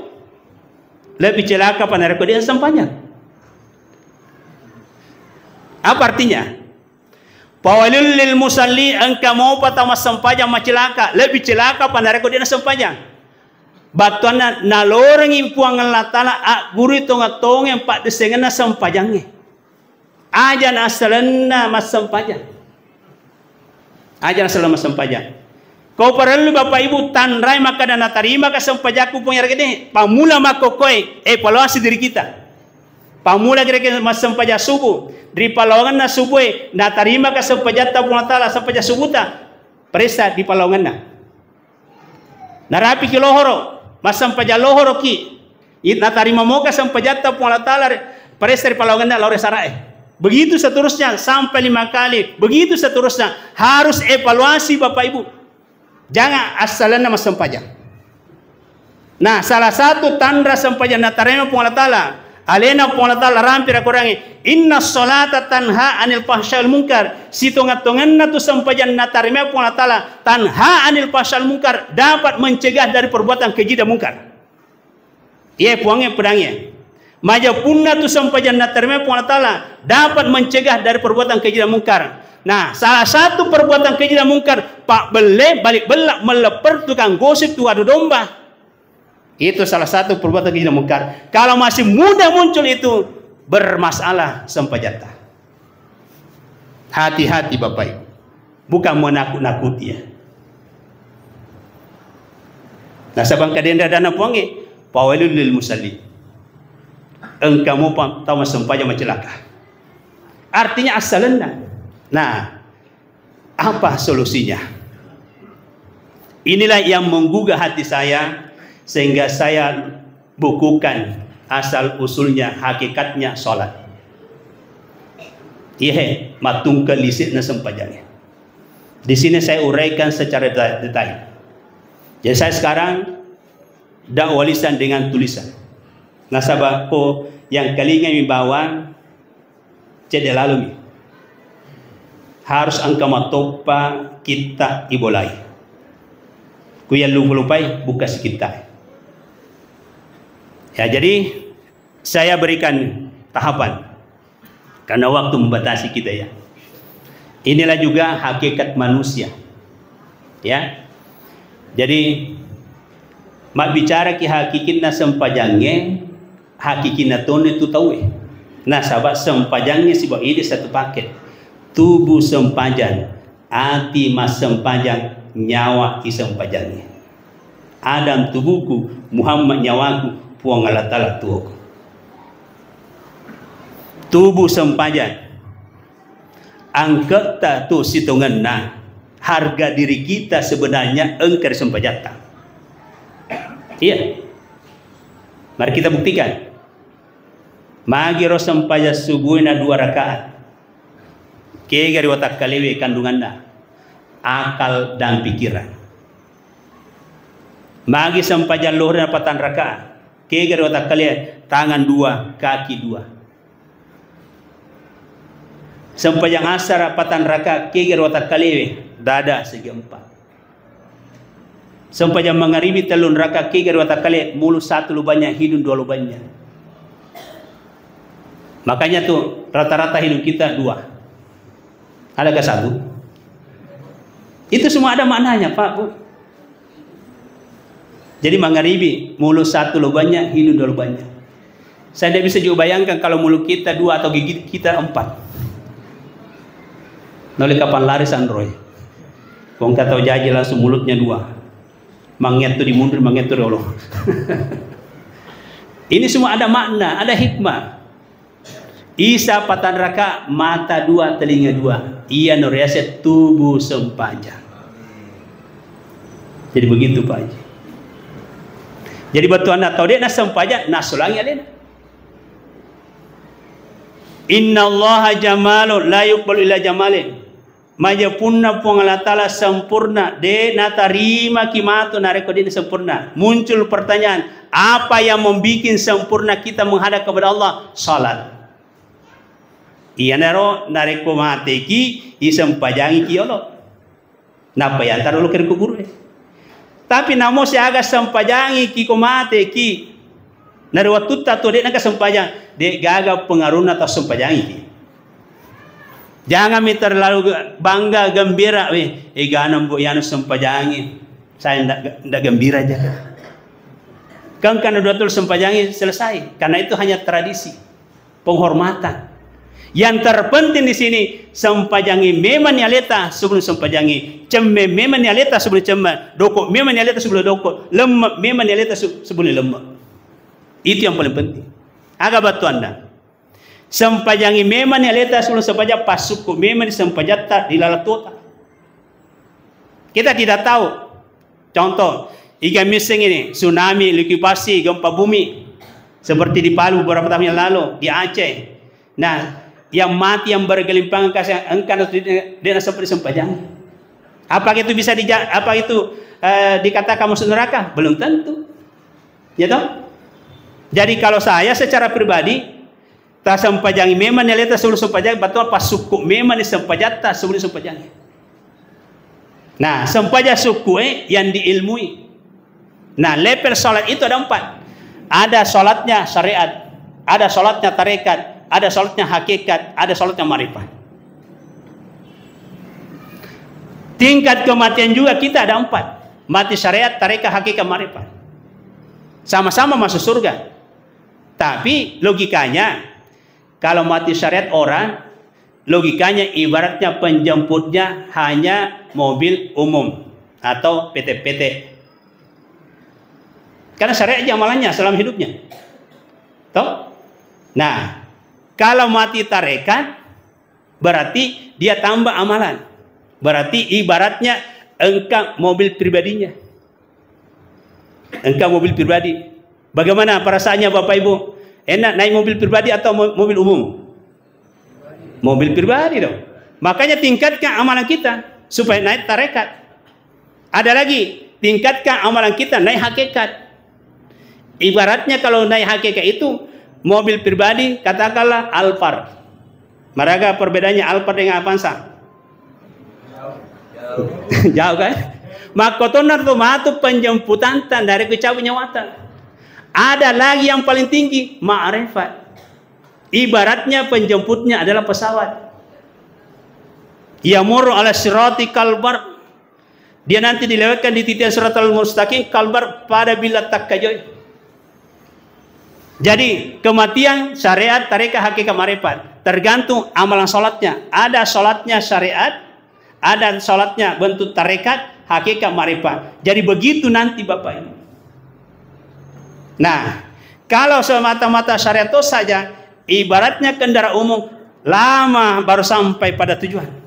lebih celaka panareko dia sampajat. Apa artinya? Pawailul lil musalli angka mau patau mas sampajat macilaka lebih celaka panareko dia sampajat. Batuan naloreng impuang ngelatala guru tonga-tong yang pak desengan na sampajangnya. Ajan asalna mas sampajat. Ajar selama sempajak. Kau perlu bapak ibu tanrai maka dan terima ke sempajakku punya regede. Pamula makokoi evaluasi diri kita. Pamula kira-kira mas sempajak subuh. Dari palongan na subuh na terima ke sempajak ta punya tala sempajak subuh ta. Perisa di palongan na. Narapi ki lohoro mas sempajak lohoro ki. Na terima mo ke sempajak ta punya tala perisa di palongan na lore sarai. Begitu seterusnya sampai 5 kali. Begitu seterusnya harus evaluasi bapak ibu. Jangan asalan nama sempajak. Nah salah satu tanda sempajak natarema pengolah ta'ala. Alena pengolah ta'ala rampir akurangi. Inna sholata tanha anil fahsyal munkar. Sitongat-tongan tu sempajak natarema pengolah ta'ala. Tanha anil fahsyal munkar. Dapat mencegah dari perbuatan keji dan munkar. Iya puangnya pedangnya. Maja punna tu sampajan natarme puan ta'ala dapat mencegah dari perbuatan keji dan mungkar. Nah, salah satu perbuatan keji dan mungkar pak bele balik belak meleper tukang gosip tu adu domba. Itu salah satu perbuatan keji dan mungkar. Kalau masih mudah muncul itu bermasalah sampajata. Hati-hati bapak ibu. Bukan menakut-nakuti ya. Nah, sabang kadenda dana puangi pawailul lil musalli. Engkau mau tahu sempaja macelaka. Artinya asalnya. Nah, apa solusinya? Inilah yang menggugah hati saya sehingga saya bukukan asal usulnya hakikatnya sholat. Iya, matungkan lisiknya sempajanya. Di sini saya uraikan secara detail. Jadi saya sekarang dakwah lisan dengan tulisan. Nasabah ko yang kalinya membawa cedek lalu harus angka matopa kita ibolai. Ku yang lupa-lupai buka sekitar. Ya jadi saya berikan tahapan karena waktu membatasi kita ya. Inilah juga hakikat manusia. Ya. Jadi mak bicara ki hakikatna sempajangnya hakikina tone itu tahu nah sahabat sempajangnya si bawa ini satu paket tubuh sempajang hati mas sempajang nyawa ki sempajangnya Adam tubuhku Muhammad nyawaku puang Allah Ta'ala tuaku tubuh sempajang angkat tu situngan nah harga diri kita sebenarnya engkar sempajata iya mari kita buktikan. Magi rosam paja subuhna 2 rakaat. Kegari watak kalewe kandunganna. Akal dan pikiran. Magi sampaja lohorna 4 rakaat. Kegari watak kalewe tangan 2, kaki 2. Sampajang asar 4 rakaat. Kegari watak kalewe dada segi 4. Sampajang mangaribi 3 rakaat. Kegari watak kalewe mulut 1 lubangnya, hidung 2 lubangnya. Makanya tuh rata-rata hidup kita 2. Adakah 1? Itu semua ada maknanya Pak Bu. Jadi mangaribi mulut 1 lubangnya, hidung 2 lubangnya. Saya tidak bisa juga bayangkan kalau mulut kita 2 atau gigi kita 4. Nolih kapan laris Android. Wong kata jaji langsung mulutnya 2. Manget tuh dimundur, manget tuh Allah. Ini semua ada makna, ada hikmah. Isa 4 rakaat mata 2 telinga 2 ia nuriaset tubuh sempajang. Jadi begitu Pak Haji. Jadi batu anak tahu dia nak sempajang nak sulangi alena. Innallaha jamalun la yuqbalu illa jamalin. Majapunna pun Allah Ta'ala sempurna. De natarima kimatu nareko dini sempurna. Muncul pertanyaan, apa yang membuat sempurna kita menghadap kepada Allah? Salat. Iya naro nareko mate ki isem pajangi ki Allah. Napa ya antar lu kira kubur. Tapi namo si aga sempajangi ki komate ki. Nari waktu tato de naga sempajang de gaga pengaruhna atau sempajangi ki. Jangan terlalu bangga gembira we. Ganam bu yanu sempajangi. Saya ndak gembira aja. Kan karena dua tul sempajangi selesai. Karena itu hanya tradisi, penghormatan. Yang terpenting di sini sempajangi memang nyaleta sebelum sempajangi, cemme memang nyaleta sebelum cemme, doko memang nyaleta sebelum doko, lemak memang nyaleta sebelum lemak. Itu yang paling penting. Agak batu Anda. Sempajangi memang nyaleta sebelum sempajat pasuku memang sempajata di lalatota. Kita tidak tahu. Contoh, ikan miseng ini tsunami, likuifaksi, gempa bumi seperti di Palu beberapa tahun yang lalu, di Aceh. Nah, yang mati yang bergelimpangan kasih engkau dia seperti sempajangi. Apakah itu bisa dikatakan masuk neraka? Belum tentu. Ya toh? Jadi kalau saya secara pribadi tak sempajangi memang nyaleta sebelum sempajangi, betul pas suku memang disempajata sebelum sempajangi. Nah, sempaja suku yang diilmui. Nah, level salat itu ada 4. Ada salatnya syariat, ada salatnya tarekat, ada salatnya hakikat, ada salatnya marifat. Tingkat kematian juga kita ada 4. Mati syariat, tarekat, hakikat, marifat. Sama-sama masuk surga. Tapi logikanya, kalau mati syariat orang, logikanya ibaratnya penjemputnya hanya mobil umum atau PT-PT. Karena syariat amalannya selama hidupnya. Toh? Nah, kalau mati tarekat, berarti dia tambah amalan. Berarti ibaratnya engkau mobil pribadinya. Engkau mobil pribadi. Bagaimana perasaannya Bapak Ibu? Enak naik mobil pribadi atau mobil umum? Mobil pribadi dong. Makanya tingkatkan amalan kita supaya naik tarekat. Ada lagi, tingkatkan amalan kita naik hakikat. Ibaratnya kalau naik hakikat itu mobil pribadi, katakanlah Alphard. Maraga perbedaannya Alphard dengan Avanza? Jauh kan? Maka tonar tu matu penjemputan dari kecabut nyawatan. Ada lagi yang paling tinggi, ma'rifat. Ibaratnya penjemputnya adalah pesawat. Yamurru ala sirati kalbar. Dia nanti dilewatkan di titian siratal mustaqim kalbar pada bila takkajoy. Jadi kematian syariat, tarekat, hakikat, marifat tergantung amalan sholatnya. Ada sholatnya syariat, ada sholatnya bentuk tarekat, hakikat, marifat. Jadi begitu nanti Bapak Ibu. Nah, kalau semata-mata syariat itu saja, ibaratnya kendaraan umum lama baru sampai pada tujuan.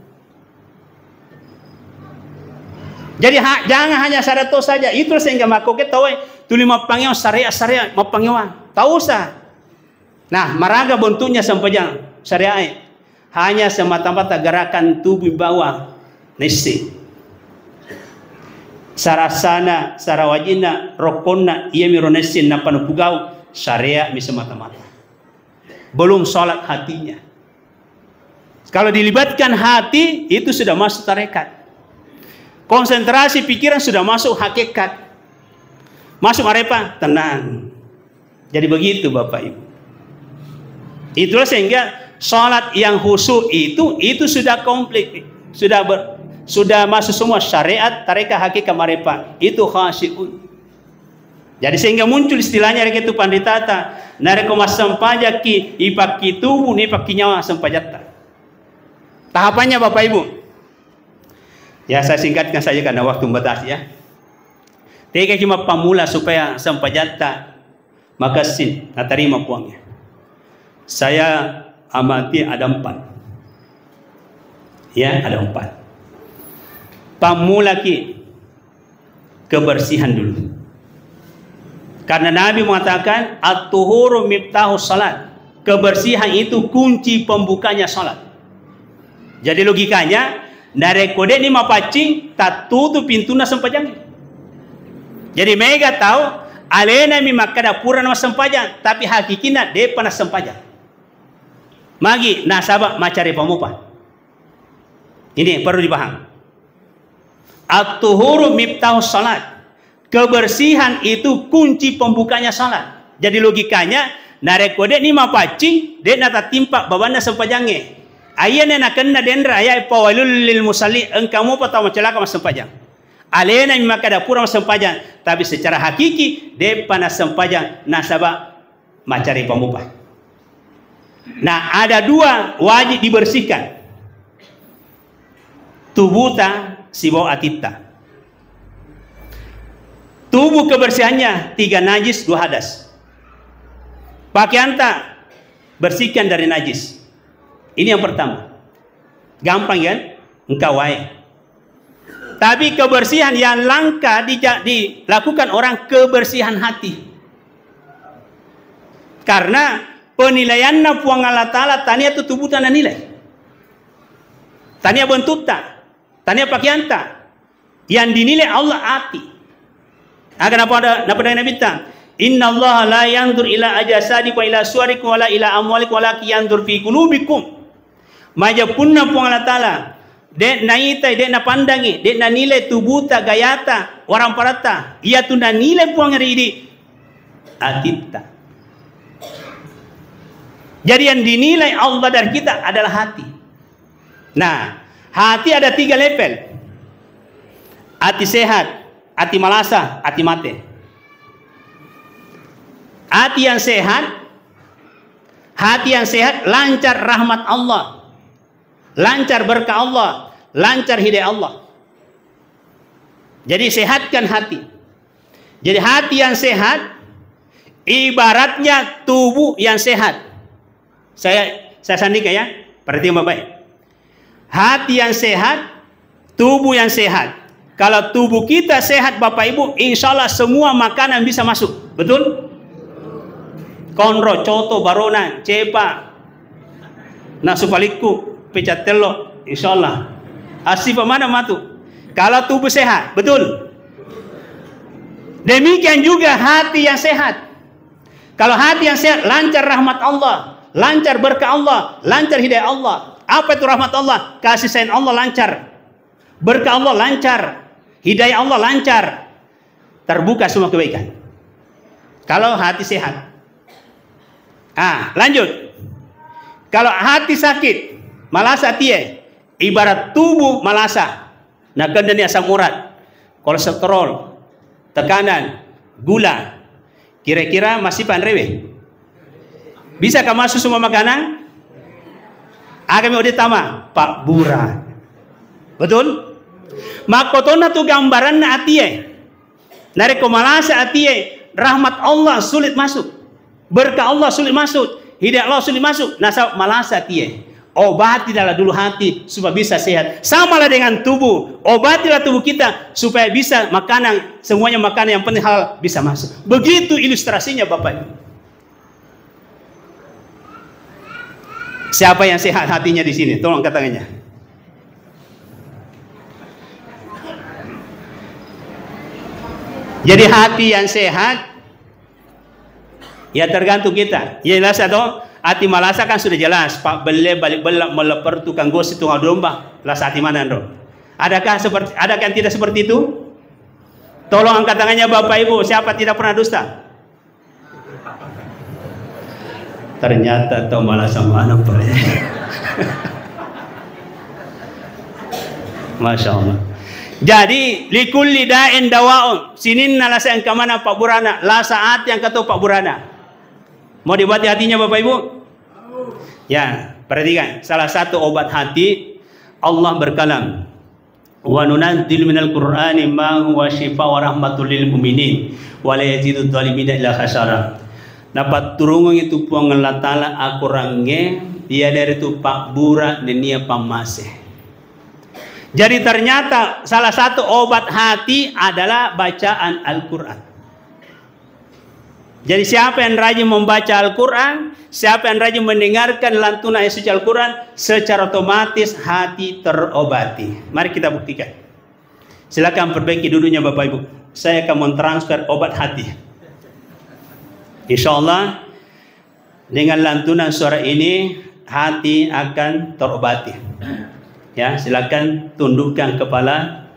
Jadi jangan hanya syariat itu saja. Itu sehingga mako kita tahu tuli mapangyo syariat mapangyoan. Tahu usah. Nah, maraga bentuknya sempajang syariat. Hanya semata-mata gerakan tubuh bawah. Nisi. Sarasana, sarawajina, rokonna, iya mironesin, napanupugau, syariat semata-mata. Belum sholat hatinya. Kalau dilibatkan hati, itu sudah masuk tarekat. Konsentrasi pikiran sudah masuk hakikat. Masuk marifat, tenang. Jadi begitu Bapak Ibu. Itulah sehingga sholat yang khusyuk itu sudah komplit, sudah masuk semua syariat, tarekat, hakikat, marifat. Itu khasyun. Jadi sehingga muncul istilahnya itu panditata, nareko masampajaki ipaki tubuh nipaki nyawa sampajata. Tahapannya Bapak Ibu. Ya saya singkatkan saja karena waktu membatasi ya. Teka cuma pamula supaya sampajata maka sin terima puangnya. Saya amati ada 4. Ya, ada 4. Pamula ki kebersihan dulu. Karena Nabi mengatakan at-tuhuru miftahu salat. kebersihan itu kunci pembukanya salat. Jadi logikanya, nare kode ni mapacing tak tutup pintuna sempajang. Jadi mega tahu alena mi makada pura nama sempajang, tapi hakikina de panas sempajang. Magi nasabak macari pamupa. Ini perlu dipaham. At-tuhuru miftahus salat. Kebersihan itu kunci pembukanya salat. Jadi logikanya, narekode ni mapacing, de nata timpa babana sempajangnya. Ayana na kena dendra ayai pawalul lil musalli, engkamu patau macelaka mas sempajang. Alena mi makada pura mas sempajang, tapi secara hakiki de panas sempajang nasabak macari pamupa. Nah, ada dua wajib dibersihkan. Tubuta sibaw atita. Tubuh kebersihannya 3 najis 2 hadas. Pakaian tak bersihkan dari najis. Ini yang pertama. Gampang kan? Engkau wae. Tapi kebersihan yang langka dilakukan orang kebersihan hati. Karena penilaiannya puang Allah Ta'ala tania tu tubuh tanah nilai. Tania bentuk tak. Tania pakaian tak. Yang dinilai Allah hati. Kenapa ada Nabi ta? Inna Allah la yandur ila ajasadikum wa ila suwarikum wa la ila amwalikum wa la yandur fi qulubikum. Maja punna puang Allah Ta'ala. Dek na itai, dek na pandangi, dek na nilai tubuh ta gayata orang parata. Ia tu na nilai puang hari ini atita. Jadi yang dinilai Allah dari kita adalah hati. Nah, hati ada 3 level. Hati sehat, hati malasa, hati mati. Hati yang sehat lancar rahmat Allah, lancar berkah Allah, lancar hidayah Allah. Jadi sehatkan hati. Jadi hati yang sehat ibaratnya tubuh yang sehat. Saya sandika ya, perhatikan baik. Hati yang sehat, tubuh yang sehat. Kalau tubuh kita sehat Bapak Ibu, insya Allah semua makanan bisa masuk. Betul? Konro, coto, baronan, cepa, nasu paliku, pecat telok, insya Allah. Asli pemana matu. Kalau tubuh sehat, betul? Demikian juga hati yang sehat. Kalau hati yang sehat, lancar rahmat Allah, lancar berkah Allah, lancar hidayah Allah. Apa itu rahmat Allah? Kasih sayang Allah lancar, berkah Allah lancar, hidayah Allah lancar, terbuka semua kebaikan. Kalau hati sehat. Lanjut. Kalau hati sakit, malasa tie, ibarat tubuh malasa. Nah, kendani asam urat, kolesterol, tekanan, gula. Kira-kira masih panrewe? Bisakah masuk semua makanan? Kami udah tama Pak Bura. Betul? Makotona tu gambaran na atie. Nareko malasa atie, rahmat Allah sulit masuk. Berkah Allah sulit masuk, hidayah Allah sulit masuk. Nasa malasa tie. Obatilah dulu hati supaya bisa sehat. Samalah dengan tubuh. Obatilah tubuh kita supaya bisa makanan, semuanya makanan yang penting halal bisa masuk. Begitu ilustrasinya Bapak. Siapa yang sehat hatinya di sini? Tolong katakannya. Jadi hati yang sehat ya tergantung kita. Ya jelas atau hati malasa kan sudah jelas. Pak beli balik belak melepar tukang gosip tukang domba. Lah hati mana ndo? Adakah yang tidak seperti itu? Tolong angkat tangannya Bapak Ibu. Siapa tidak pernah dusta? Ternyata tahu malah sama anak Pak. Masya Allah. Jadi likulli da'in dawaun. Sinin nalasa yang kemana Pak Burana? Lah saat yang kata Pak Burana. Mau dibuat hatinya Bapak Ibu? Ya, perhatikan. Salah satu obat hati Allah berkalam. Wa nunazzilu minal Qur'ani ma huwa shifa wa rahmatul lil mu'minin wa la yazidu dhalimina illa khasara. Dapat turungan itu puang Allah Ta'ala akurange dia dari itu Pak Bura dan dia pamaseh. Jadi ternyata salah satu obat hati adalah bacaan Al-Quran. Jadi siapa yang rajin membaca Al-Quran, siapa yang rajin mendengarkan lantunan ayat suci Al-Quran, secara otomatis hati terobati. Mari kita buktikan. Silakan perbaiki duduknya Bapak Ibu. Saya akan mentransfer obat hati. Insya Allah dengan lantunan suara ini hati akan terobati. Ya, silakan tundukkan kepala,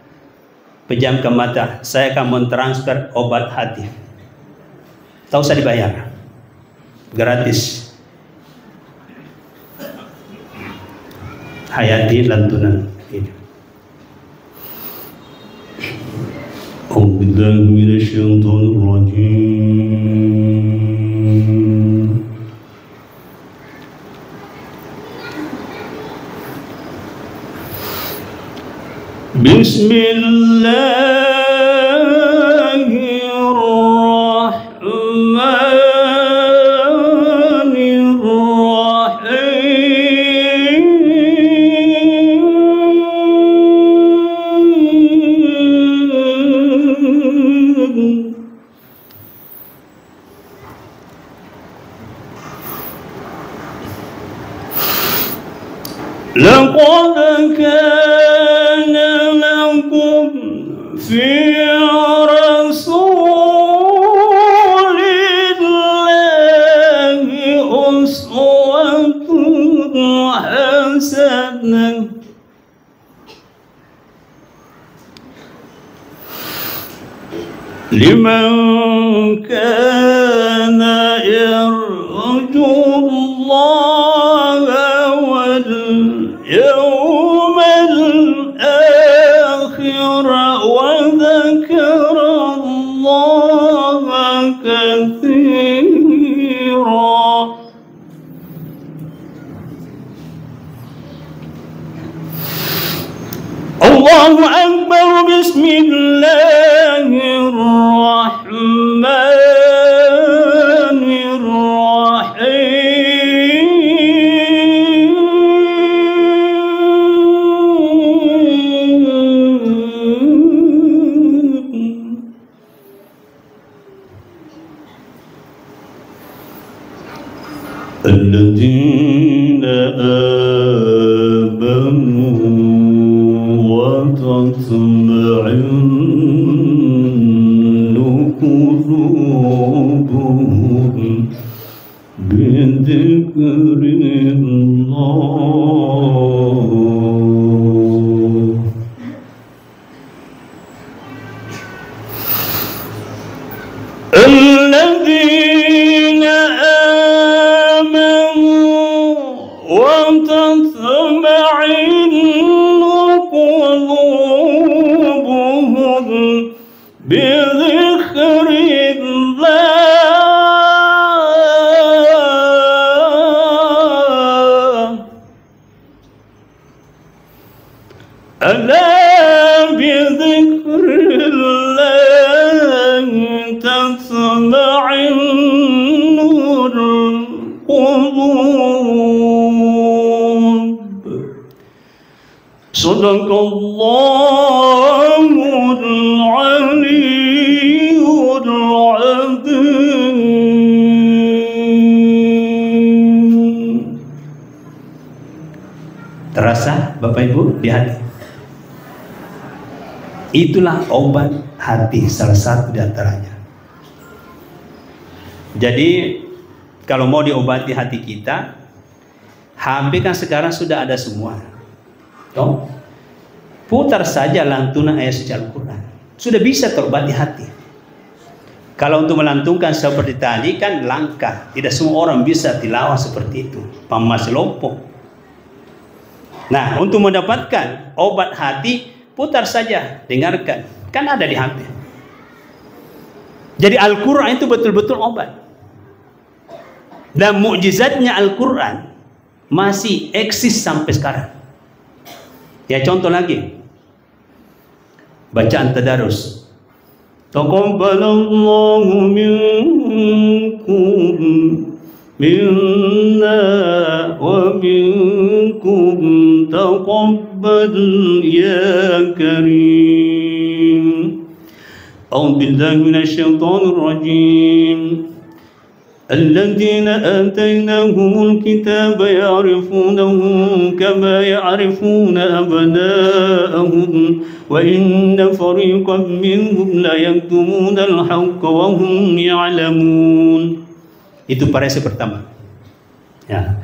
pejamkan mata. Saya akan mentransfer obat hati. Tak usah dibayar, gratis. Hayati lantunan ini. A'udzubillahi minasyaitonir rajim. لقد كان لكم في رسول الله أسوة حسنة لمن كان يرجو الله واليوم الآخر وذكر الله كثيرا. الله أكبر. بسم الله الرحمن الرحيم. الذين آمنوا وتطمئن قلوبهم بذكر الله. الذين آمنوا وتطمئن قلوبهم بذكر الله. ألا بذكر الله تطمئن القلوب. صدق الله العلي العظيم. Terasa Bapak Ibu di hati? Itulah obat hati, salah satu di antaranya. Jadi kalau mau diobati hati kita, HP kan sekarang sudah ada semua. Toh, putar saja lantunan ayat suci Al-Quran, sudah bisa terobati hati. Kalau untuk melantunkan seperti tadi kan langka, tidak semua orang bisa tilawah seperti itu, masih lompoh. Nah, untuk mendapatkan obat hati, putar saja, dengarkan, kan ada di HP. Jadi Al-Quran itu betul-betul obat. Dan mukjizatnya Al-Quran masih eksis sampai sekarang. Ya, contoh lagi, bacaan tadarus. Taqabbalallahu minkum minna wa minkum taqabbal ya karim. A'udzu billahi minasyaitonir rajim. الذين آتيناهم الكتاب يعرفونه كما يعرفون أبناءهم وإن فريقا منهم ليكتمون الحق وهم يعلمون. Itu parasi pertama. Ya.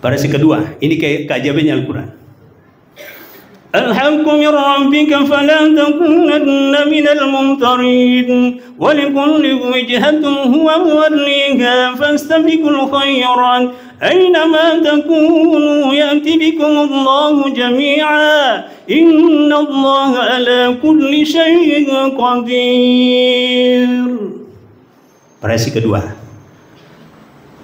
Parasi kedua, ini keajaibannya Al-Quran. الحق من ربك فلا تكونن من الممترين ولكل وجهة هو موليها فاستبقوا الخيرات أينما تكونوا يأتي بكم الله جميعا إن الله على كل شيء قدير. Variasi kedua.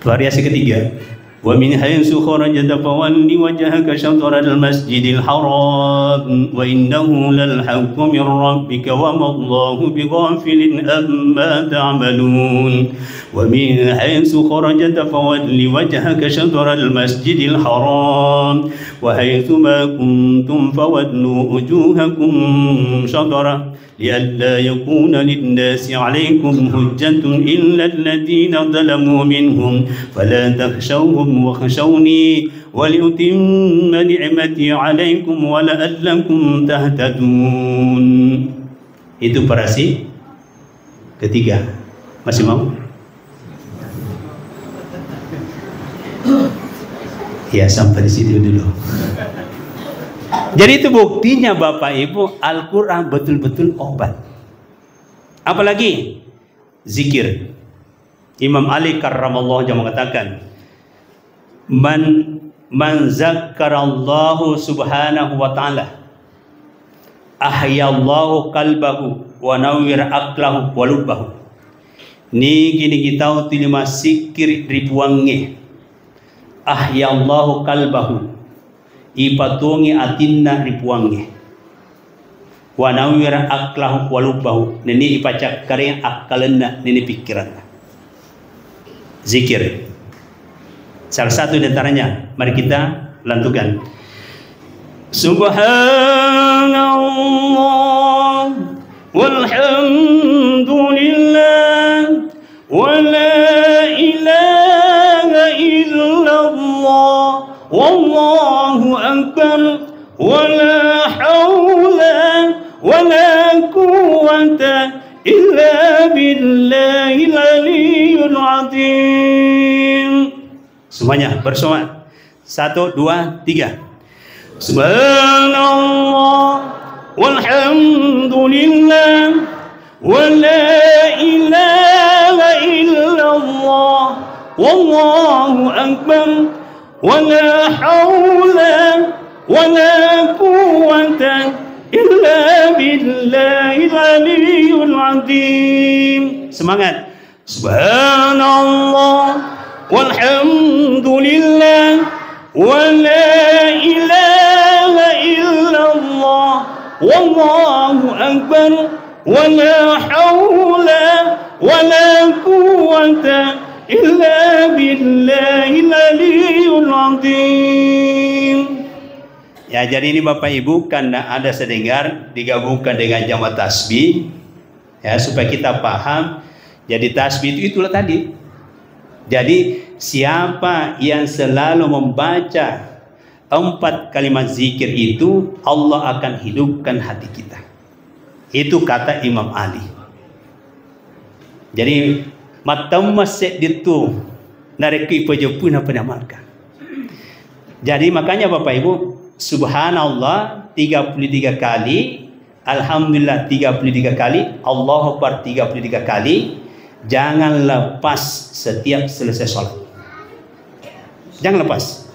Variasi ketiga. ومن حيث خرجت فول وجهك شطر المسجد الحرام وإنه للحق من ربك وما الله بغافل عما تعملون. ومن حيث خرجت فول وجهك شطر المسجد الحرام وحيث ما كنتم فولوا وجوهكم شطره لئلا يكون للناس عليكم حجة إلا الذين ظلموا منهم فلا تخشوهم واخشوني ولأتم نعمتي عليكم ولعلكم تهتدون. Itu parasi ketiga. Masih mau? Ya, sampai di situ dulu. Jadi itu buktinya Bapak Ibu, Al-Quran betul-betul obat. Apalagi zikir. Imam Ali karramallahu wajhahu mengatakan, man zakkarallahu subhanahu wa ta'ala ahyallahu qalbahu wa nawwir aqlahu wa lubbahu. Ni gini kita tilima sikir ribuange. Ahyallahu qalbahu ipatungi atinna ripuange wa nawwira aqlahu wa lubbahu nini ipacakare akalanna nini pikiranna. Zikir salah satu di antaranya, mari kita lantukan. Subhanallah walhamdulillah wa la ilaha illallah wallahu akbar wala haula wala quwwata illa billahil aliyyil azim. Semuanya bersama. 1, 2, 3. Subhanallah walhamdulillah wala ilaha illallah wallahu akbar ولا حول ولا قوة إلا بالله العلي العظيم. Semangat. Subhanallah walhamdulillah ولا إله إلا الله والله أكبر ولا حول ولا قوة Illa billahil aliyyil azim. Ya, jadi ini Bapak Ibu, karena ada sedengar digabungkan dengan jamaah tasbih, ya, supaya kita paham. Jadi tasbih itu itulah tadi. Jadi siapa yang selalu membaca 4 kalimat zikir itu, Allah akan hidupkan hati kita. Itu kata Imam Ali. Jadi matam masih ditu nareki pejepun apa namarka. Jadi makanya Bapak Ibu, subhanallah 33 kali, alhamdulillah 33 kali, Allahu Akbar 33 kali. Jangan lepas setiap selesai sholat. Jangan lepas.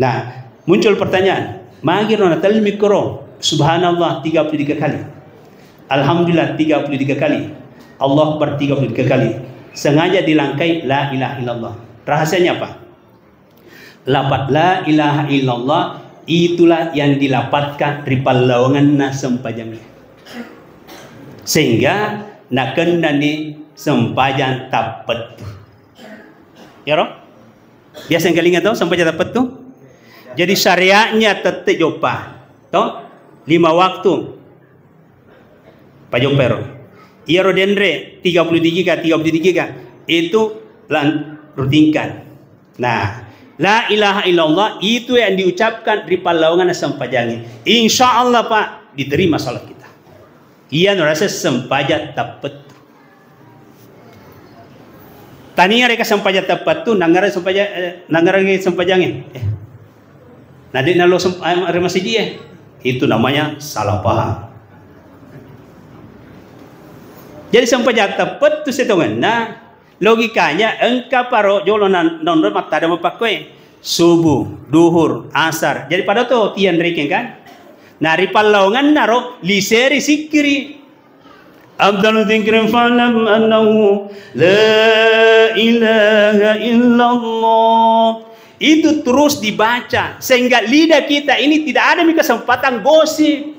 Nah, muncul pertanyaan, magirona tal mikro, subhanallah 33 kali, alhamdulillah 33 kali, Allahu Akbar 33 kali. Sengaja dilangkai la ilaha illallah. Rahasianya apa? Lapat la ilaha illallah itulah yang dilapatkan ripal lawangan sempajangnya. Sehingga nakenda ni sempajang tapat. Ya roh? Biasa yang kali ingat tahu sempajang tapat tu? Jadi syariatnya tetap jopa. Toh? 5 waktu. Pak Jopero. Iya rodendre 33 ka itu rutinkan. Nah, la ilaha illallah itu yang diucapkan di Palawangan Sampajangi. Insya Allah Pak, diterima salat kita. Ia merasa sempaja tepat. Tania reka sempaja tepat tu nangara sempajangi. Nadi nalo masih dia. Itu namanya salah paham. Jadi sempaja tepat tu setongan. Nah, logikanya engkau paro jolonan non makta ada mapakwe subuh, duhur, asar. Jadi pada tu tian reken kan. Nari Palawangan naro liseri sikiri. Abdul dzikri falam annahu la ilaha illallah. Itu terus dibaca sehingga lidah kita ini tidak ada kesempatan gosip.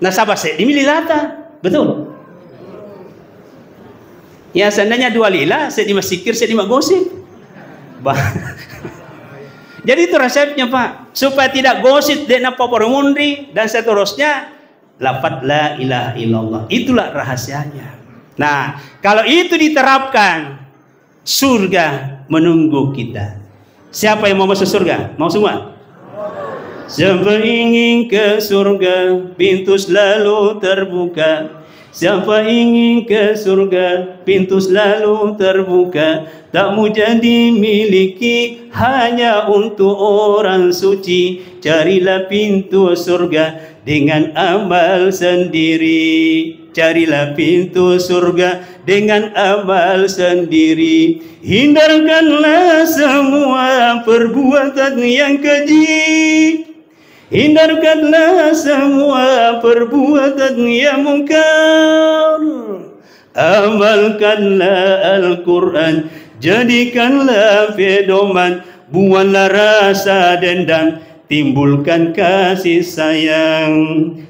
Nah sahabat saya dimilih lata, betul. Ya seandainya dua lila, saya dimasikir, saya dimagosip. Jadi itu resepnya Pak, supaya tidak gosip dengan papormundri dan seterusnya. Lafaz la ilaha illallah, itulah rahasianya. Nah, kalau itu diterapkan, surga menunggu kita. Siapa yang mau masuk surga? Mau semua? Siapa ingin ke surga, pintu selalu terbuka. Siapa ingin ke surga, pintu selalu terbuka. Tak mau jadi miliki hanya untuk orang suci. Carilah pintu surga dengan amal sendiri. Carilah pintu surga dengan amal sendiri. Hindarkanlah semua perbuatan yang keji. Hindarkanlah semua perbuatan yang mungkar. Amalkanlah Al-Quran, jadikanlah pedoman. Buanglah rasa dendam, timbulkan kasih sayang.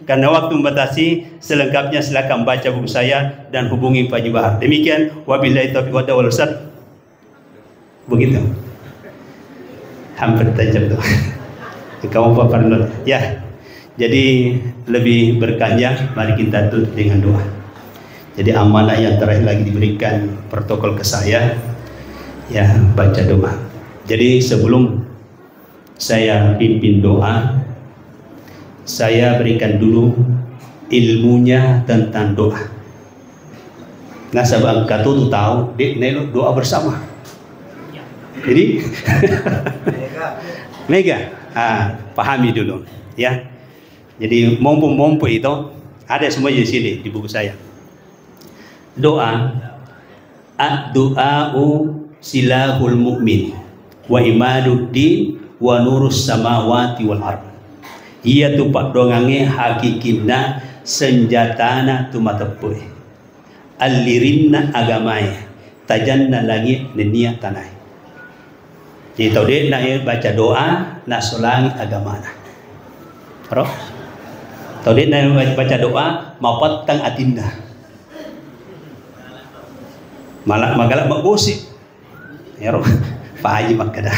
Karena waktu membatasi, selengkapnya silakan baca buku saya dan hubungi Pak Haji Bahar. Demikian, wabillahi taufiq wal hidayah. Begitu. Hampir tajam tuh. Kamu Pak Parlon. Ya. Jadi lebih berkahnya mari kita tutup dengan doa. Jadi amanah yang terakhir lagi diberikan protokol ke saya, ya baca doa. Jadi sebelum saya pimpin doa, saya berikan dulu ilmunya tentang doa. Nah sahabat kata tu tahu, dek nelo doa bersama. Jadi mega, pahami dulu, ya. Jadi mompo itu ada semua di sini di buku saya. Doa, ad-du'a'u silahul mu'min wa imaduddin wa nurus samawati wal ard. Ia tu pak dongange hakikina senjatana tu matepoe. Alirinna agamai tajanna lagi nenia tanai. Jadi tahu dia nak baca doa nak solangi agamana. Roh. Tahu dia nak baca doa mau patang atinda. Malah magalak mak gosip. Ya roh. Pak Haji makada.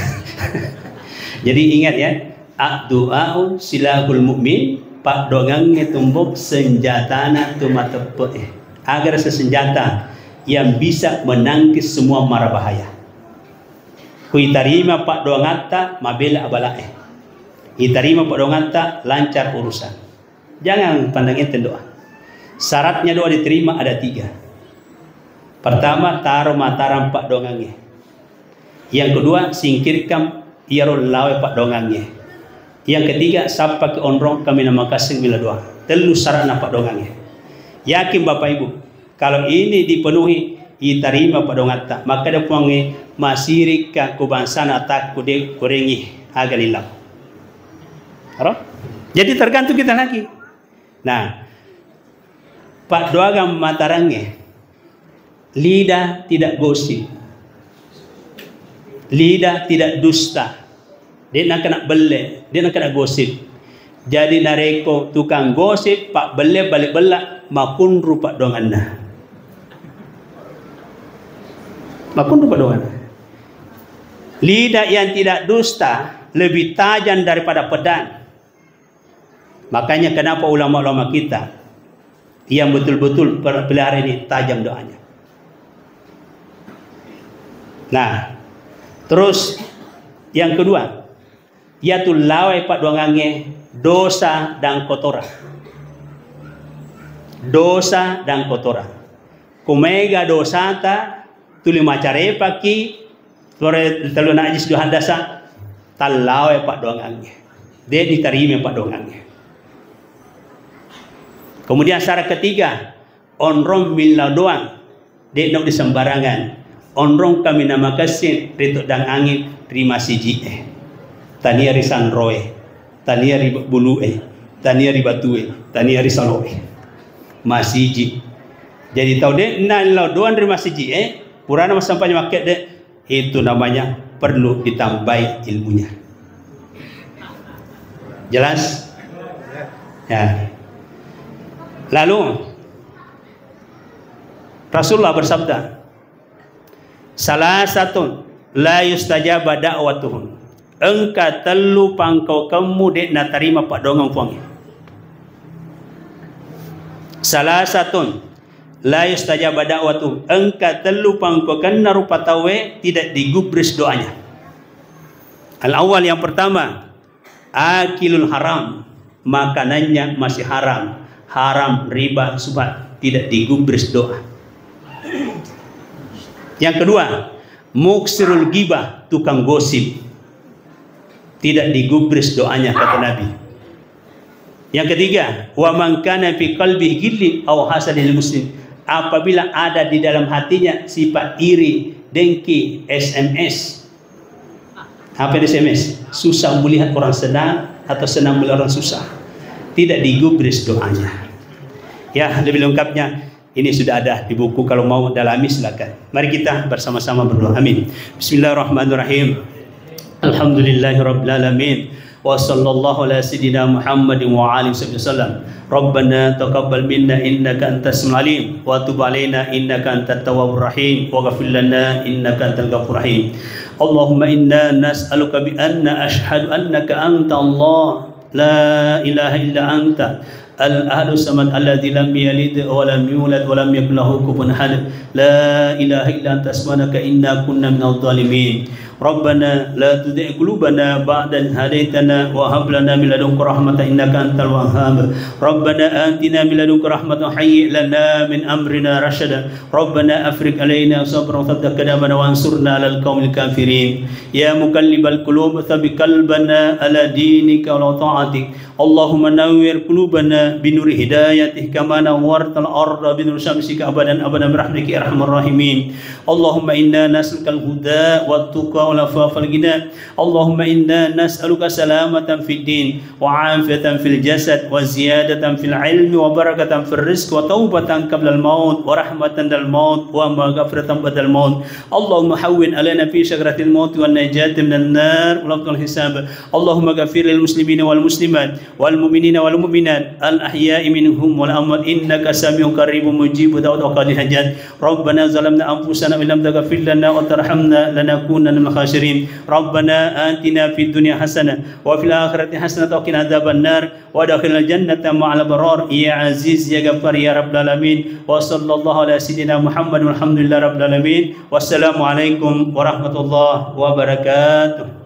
Jadi ingat ya, ad-du'a'u silahul mu'min, pak dongange tumbuk senjatana tu matepoe. Agar sesenjata yang bisa menangkis semua mara bahaya. Kui tarima pak doangata mabela abalae. Itarima pak doangata lancar urusan. Jangan pandang enten doa. Syaratnya doa diterima ada 3. Pertama, taruh mataram pak dongange. Yang kedua, singkirkan iarul lawe pak dongange. Yang ketiga, sapa ke onrong kami nama kasing bila doa. Telu syarat pak dongange. Yakin Bapak Ibu, kalau ini dipenuhi itarima pak dongata, maka dia puangi masirika kubansana tak kude kurengi agalilang. Jadi tergantung kita lagi. Nah, pak doagam matarange. Lidah tidak gosip, lidah tidak dusta. Dia nak kena bele, dia nak kena gosip. Jadi nareko tukang gosip, pak bele balik belak, makun rupa donganna. Makun rupa donganna. Lidah yang tidak dusta lebih tajam daripada pedang. Makanya kenapa ulama-ulama kita yang betul-betul pelihara ini tajam doanya. Nah, terus yang kedua, yaitu lawai pak doangange dosa dan kotoran. Dosa dan kotoran. Kumega dosa ta tuli macare paki tore telu najis do handasa talawai pak doangange. Dia diterima pak doangange. Kemudian syarat ketiga, onrom mila doang. Dia nak di sembarangan. Onrong kami nama kasih rituk dan angin terima siji tania risan roe tania ri bulu tania ri batu tania ri saloe masiji. Jadi tahu deh nalau doan ri masiji purana mas sampai maket deh itu namanya perlu ditambahi ilmunya. Jelas ya. Lalu Rasulullah bersabda, salah satu la yustajaba da'watuhum. Engka telu pangkau kamu dek na terima pak dongang puangi. Salah satu la yustajaba da'watuhum. Engka telu pangkau kena rupa tawe tidak digubris doanya. Al-awwal yang pertama, akilul haram, makanannya masih haram, haram riba subat, tidak digubris doa. Yang kedua, muksirul gibah, tukang gosip, tidak digubris doanya kata Nabi. Yang ketiga, wa man kana fi qalbihi ghillin aw hasadil muslim, apabila ada di dalam hatinya sifat iri, dengki, SMS. Apa SMS? Susah melihat orang senang atau senang melihat orang susah, tidak digubris doanya. Ya, lebih lengkapnya ini sudah ada di buku, kalau mau dalami silakan. Mari kita bersama-sama berdoa. Amin. Bismillahirrahmanirrahim. Alhamdulillahirabbil alamin. Wa sallallahu ala sayidina Muhammadin wa alihi wasallam. Rabbana taqabbal minna innaka antas samiul alim wa tub alaina innaka antat tawwabur rahim wa ghfir lana innaka antal ghafurur rahim. Allahumma inna nas'aluka bi anna ashhadu annaka anta Allah la ilaha illa anta al-ahadu samad alladzi lam yalid wa lam yulad wa lam yakul lahu kufuwan ahad. La ilaha illa anta subhanaka inna kunna minadh dhalimin. Rabbana la tuzigh qulubana ba'da idh hadaytana wa hab lana min ladunka rahmatan innaka antal wahhab. Rabbana atina min ladunka rahmatan hayyi lana min amrina rashada. Rabbana afriq alaina sabran wa thabbit qadamana wansurna 'alal qaumil kafirin. Ya muqallibal qulub tsabbit qalbana ala dinika wa ta'atik. Allahumma nawwir qulubana binuri hidayatik kama nawwartal arda binur syamsika abadan abadan birahmatika ya arhamar rahimin. Allahumma inna nas'alukal huda wat tuqa wal afafa wal ghina. Allahumma inna nas'aluka salamatan fid din wa 'afiyatan fil jasad wa ziyadatan fil ilmi wa barakatan fil rizq wa taubatan qabla al maut wa rahmatan dal maut wa maghfiratan ba'da al maut. Allahumma hawwin alaina fi sakratil maut wan najati minan nar wa laqal hisab. Allahumma ghfir lil muslimina wal muslimat wal mu'minina wal mu'minat al ahya'i minhum wal amwat innaka samiun qaribun mujibud da'wat wa qadil hajat. Rabbana zalamna anfusana wa lam taghfir lana wa tarhamna lanakunanna minal khasirin. Rabbana atina fid dunya hasanah wa fil akhirati hasanah wa qina adzabannar wa adkhilnal jannata ma'al abrar ya aziz ya ghaffar ya rabbal alamin. Wa sallallahu ala sayidina Muhammad walhamdulillahi rabbil alamin. Wassalamu alaikum warahmatullahi wabarakatuh.